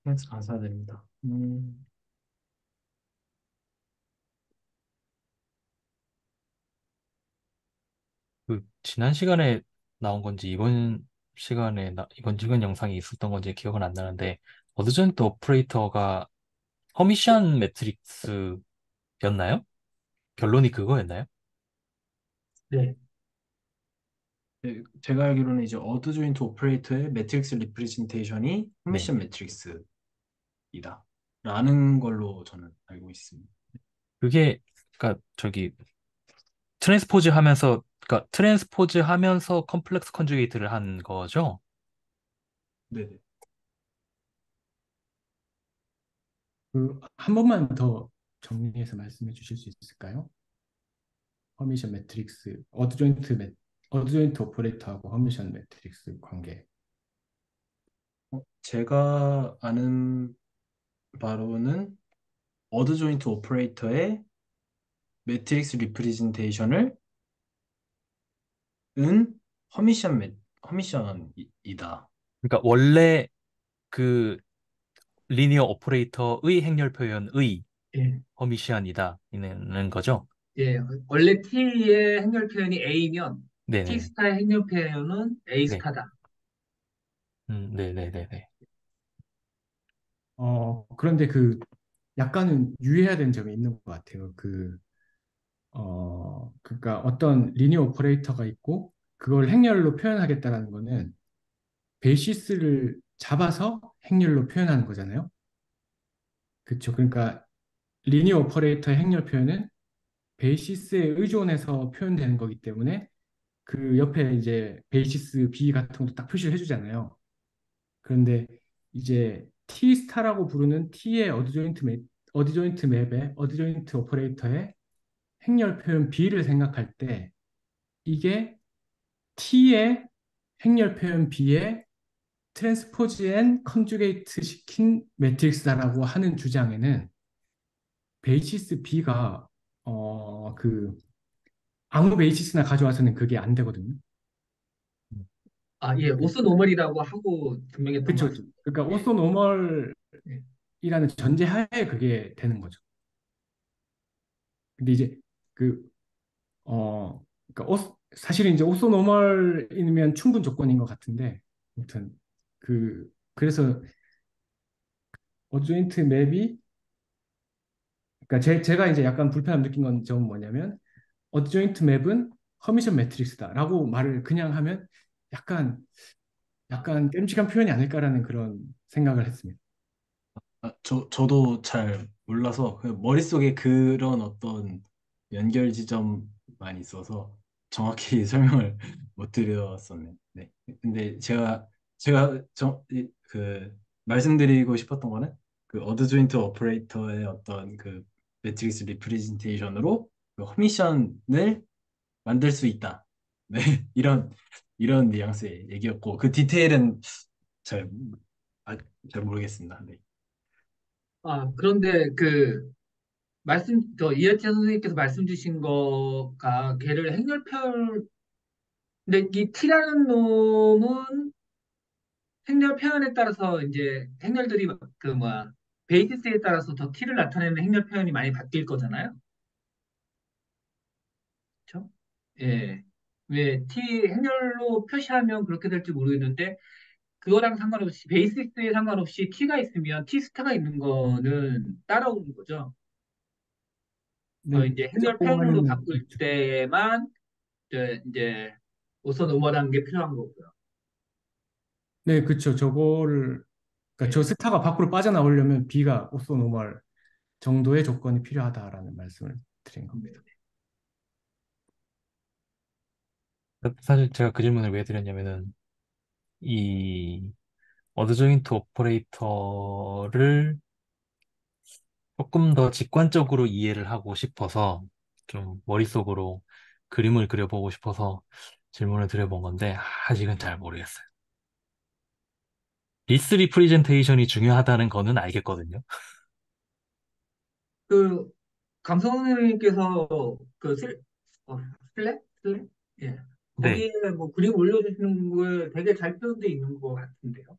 네, 감사드립니다. 그 지난 시간에 나온 건지 이번 이번 찍은 영상이 있었던 건지 기억은 안 나는데 어드전트 오퍼레이터가 허미션 매트릭스였나요? 결론이 그거였나요? 네. 네, 제가 알기로는 이제 어드 조인트 오퍼레이터의 매트릭스 리프레젠테이션이 네. 허미션 매트릭스이다. 라는 걸로 저는 알고 있습니다. 그게 그러니까 저기 트랜스포즈 하면서 그러니까 트랜스포즈 하면서 컴플렉스 컨주게이트를 한 거죠? 네네. 그 한 번만 더 정리해서 말씀해 주실 수 있을까요? 허미션 매트릭스, 어드조인트 오퍼레이터하고 허미션 매트릭스 관계. 제가 아는 바로는 어드 조인트 오퍼레이터의 매트릭스 리프레젠테이션을 은 허미션이다. 그러니까 원래 그 리니어 오퍼레이터의 행렬 표현의 예. 허미시안이다 있는 거죠? 예. 원래 T의 행렬 표현이 A면 네네. T스타의 행렬 표현은 네. A스타다. 네네네네. 그런데 그 약간은 유의해야 되는 점이 있는 것 같아요. 그러니까 어떤 리니어 오퍼레이터가 있고 그걸 행렬로 표현하겠다는 거는 베이시스를 잡아서 행렬로 표현하는 거잖아요. 그렇죠. 그러니까 리니어 오퍼레이터의 행렬 표현은 베이시스에 의존해서 표현되는 거기 때문에 그 옆에 이제 베이시스 B 같은 것도 딱 표시를 해주잖아요. 그런데 이제 T 스타라고 부르는 T의 어드조인트 맵의 어드조인트 오퍼레이터의 행렬 표현 B를 생각할 때 이게 T의 행렬 표현 B에 트랜스포즈 앤 컨주게이트 시킨 매트릭스다라고 하는 주장에는 베이시스 B가 그 아무 베이시스나 가져와서는 그게 안 되거든요. 아, 예. 오스 노멀이라고 하고 증명했던 것 그렇죠. 같습니다. 그러니까 예. 오소 노멀이라는 예. 전제하에 그게 되는 거죠. 근데 이제 그 그러니까 사실은 이제 오소 노멀이면 충분 조건인 것 같은데, 아무튼 그래서 어조인트 맵이 그러니까 제가 이제 약간 불편함 느낀 건 점은 뭐냐면 어조인트 맵은 커미션 매트릭스다라고 말을 그냥 하면 약간 약간 끔찍한 표현이 아닐까라는 그런 생각을 했습니다. 저도 잘 몰라서 그 머릿속에 그런 어떤 연결 지점만 있어서 정확히 설명을 못 드렸었네. 네. 근데 제가 그 말씀드리고 싶었던 거는 그 어드 조인트 오퍼레이터의 어떤 그 매트릭스 리프레젠테이션으로 그 허미션을 만들 수 있다. 네. 이런 뉘앙스의 얘기였고 그 디테일은 잘, 아, 잘 모르겠습니다. 네. 아, 그런데 이해찬 선생님께서 말씀 주신 거가 걔를 행렬표 근데 이 T라는 놈은 행렬 표현에 따라서 이제 행렬들이 베이시스에 따라서 더 T를 나타내는 행렬 표현이 많이 바뀔 거잖아요. 그렇죠? 예. 왜 T 행렬로 표시하면 그렇게 될지 모르겠는데 그거랑 상관없이 베이시스에 상관없이 T가 있으면 T 스타가 있는 거는 따라오는 거죠. 네, 이제 그 행렬 표현으로 경우에는 바꿀 그렇죠. 때만 이제 우선 음원하는 게 필요한 거고요. 네, 그렇죠. 그러니까 저 예. 스타가 밖으로 빠져나오려면 B가 오소 노멀 정도의 조건이 필요하다라는 말씀을 드린 네. 겁니다. 사실 제가 그 질문을 왜 드렸냐면은, 이 어드조인트 오퍼레이터를 조금 더 직관적으로 이해를 하고 싶어서, 좀 머릿속으로 그림을 그려보고 싶어서 질문을 드려본 건데, 아직은 잘 모르겠어요. 리스 리프레젠테이션이 중요하다는 거는 알겠거든요. 그 감독님께서 그 슬랙? 슬랙? 예. 네, 거기에 뭐 그림 올려주시는 거에 되게 잘 표현돼 있는 것 같은데요.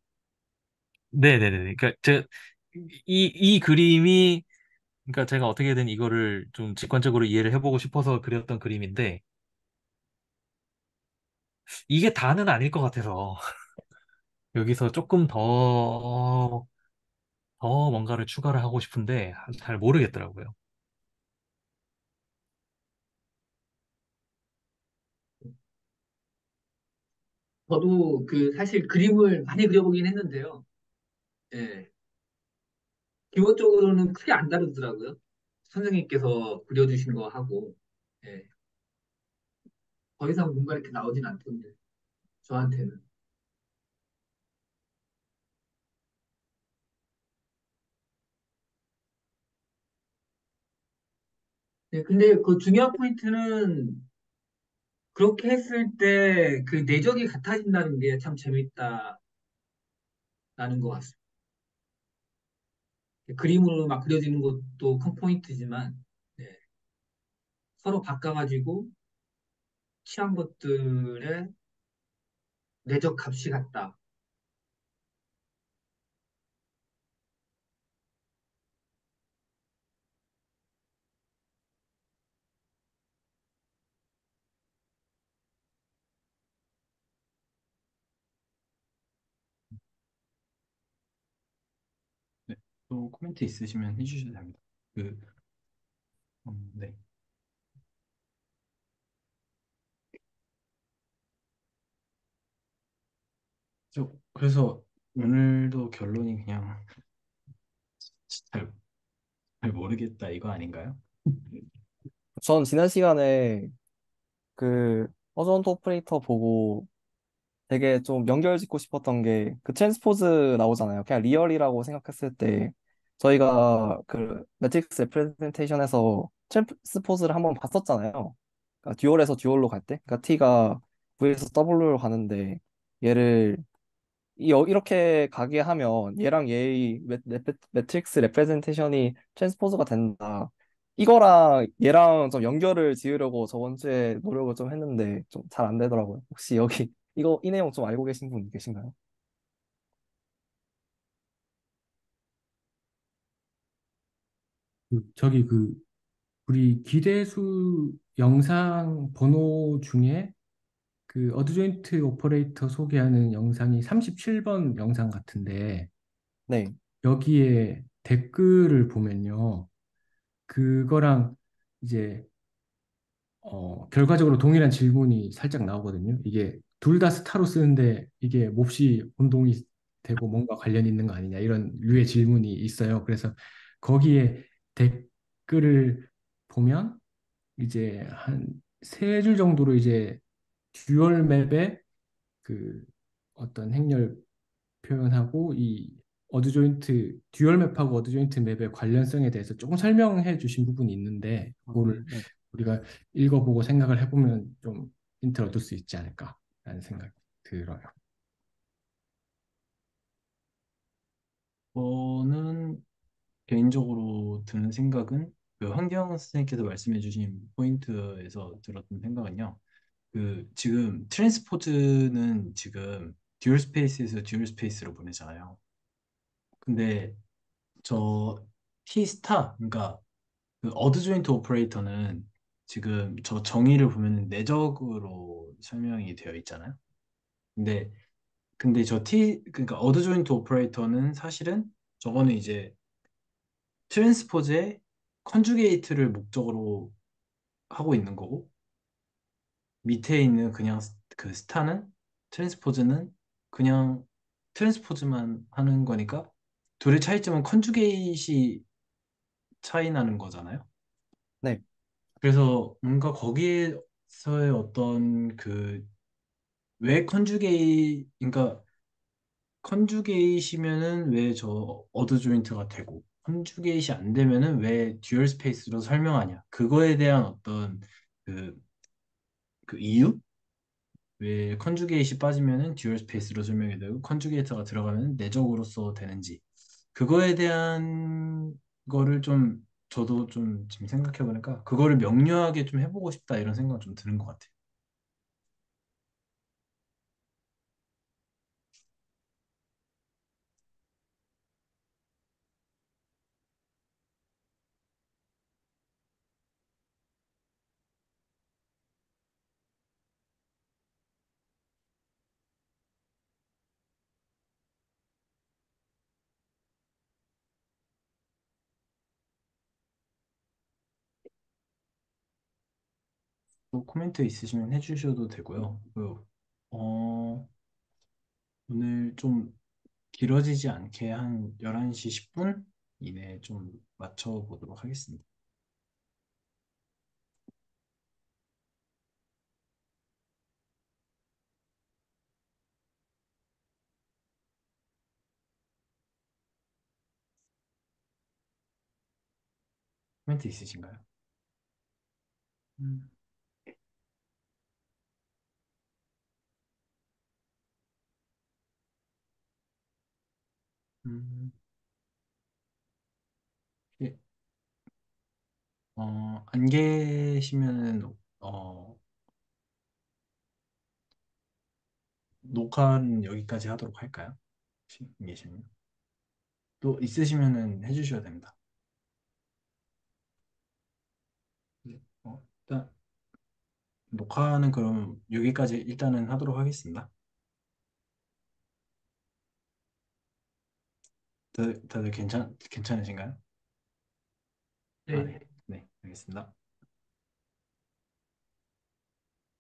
네네네. 그러니까 이 그림이, 그러니까 제가 어떻게든 이거를 좀 직관적으로 이해를 해보고 싶어서 그렸던 그림인데, 이게 다는 아닐 것 같아서, 여기서 조금 더 뭔가를 추가를 하고 싶은데, 잘 모르겠더라고요. 저도 그 사실 그림을 많이 그려보긴 했는데요. 예. 기본적으로는 크게 안 다르더라고요. 선생님께서 그려주신 거 하고, 예. 더 이상 뭔가 이렇게 나오진 않던데, 저한테는. 네, 근데 그 중요한 포인트는 그렇게 했을 때 그 내적이 같아진다는 게 참 재밌다라는 것 같습니다. 그림으로 막 그려지는 것도 큰 포인트지만, 네, 서로 바꿔가지고 취한 것들의 내적 값이 같다. 네, 또 코멘트 있으시면 해주셔도 됩니다. 그, 네. 그래서 오늘도 결론이 그냥 잘, 잘 모르겠다 이거 아닌가요? 전 지난 시간에 그 어전트 오퍼레이터 보고 되게 좀 연결 짓고 싶었던 게 그 트랜스포즈 나오잖아요. 그냥 리얼이라고 생각했을 때 저희가 그 매트릭스 레프레젠테이션에서 트랜스포즈를 한번 봤었잖아요. 그러니까 듀얼에서 듀얼로 갈 때, 그러니까 T가 V에서 W로 가는데 얘를 이렇게 가게 하면 얘랑 얘의 매트릭스 레프레젠테이션이 트랜스포즈가 된다. 이거랑 얘랑 좀 연결을 지으려고 저번 주에 노력을 좀 했는데 좀 잘 안 되더라고요. 혹시 여기 이 내용 좀 알고 계신 분 계신가요? 저기 우리 기대수 영상 번호 중에 그 어드조인트 오퍼레이터 소개하는 영상이 37번 영상 같은데 네, 여기에 댓글을 보면요. 그거랑 이제 결과적으로 동일한 질문이 살짝 나오거든요. 이게 둘 다 스타로 쓰는데 이게 몹시 혼동이 되고 뭔가 관련 있는 거 아니냐 이런 류의 질문이 있어요. 그래서 거기에 댓글을 보면 이제 한 세 줄 정도로 이제 듀얼 맵의 그 어떤 행렬 표현하고 이 어드조인트 듀얼 맵하고 어드조인트 맵의 관련성에 대해서 조금 설명해 주신 부분이 있는데 그거를 네. 우리가 읽어보고 생각을 해보면 좀 힌트를 얻을 수 있지 않을까라는 생각이 들어요. 저는 개인적으로 드는 생각은 그 환경 선생님께서 말씀해주신 포인트에서 들었던 생각은요. 그 지금 트랜스포즈는 지금 듀얼 스페이스에서 듀얼 스페이스로 보내잖아요. 근데 저 T 스타 그러니까 그 어드 조인트 오퍼레이터는 지금 저 정의를 보면 내적으로 설명이 되어 있잖아요. 근데 저 T 그러니까 어드 조인트 오퍼레이터는 사실은 저거는 이제 트랜스포즈의 컨주게이트를 목적으로 하고 있는 거고 밑에 있는 그냥 그 스타는 트랜스포즈는 그냥 트랜스포즈만 하는 거니까 둘의 차이점은 컨주게이시 차이 나는 거잖아요. 네. 그래서 뭔가 거기에 서의 어떤 그 왜 그러니까 컨주게이시면은 왜 저 어드 조인트가 되고 컨주게이시 안 되면은 왜 듀얼 스페이스로 설명하냐? 그거에 대한 어떤 그, 그 이유? 왜 컨주게이시 빠지면은 듀얼 스페이스로 설명이 되고 컨주게이트가 들어가면 내적으로서 되는지 그거에 대한 거를 좀 저도 좀 지금 생각해 보니까 그거를 명료하게 좀 해보고 싶다 이런 생각 좀 드는 것 같아요. 또 코멘트 있으시면 해주셔도 되고요. 오늘 좀 길어지지 않게 한 11시 10분 이내에 좀 맞춰보도록 하겠습니다. 코멘트 있으신가요? 음, 음, 예, 안 계시면은, 녹화는 여기까지 하도록 할까요? 혹시 안 계시면? 또 있으시면은 해주셔야 됩니다. 네. 일단, 녹화는 그럼 여기까지 일단은 하도록 하겠습니다. 다들 괜찮으신가요? 아, 네. 네. 네, 알겠습니다.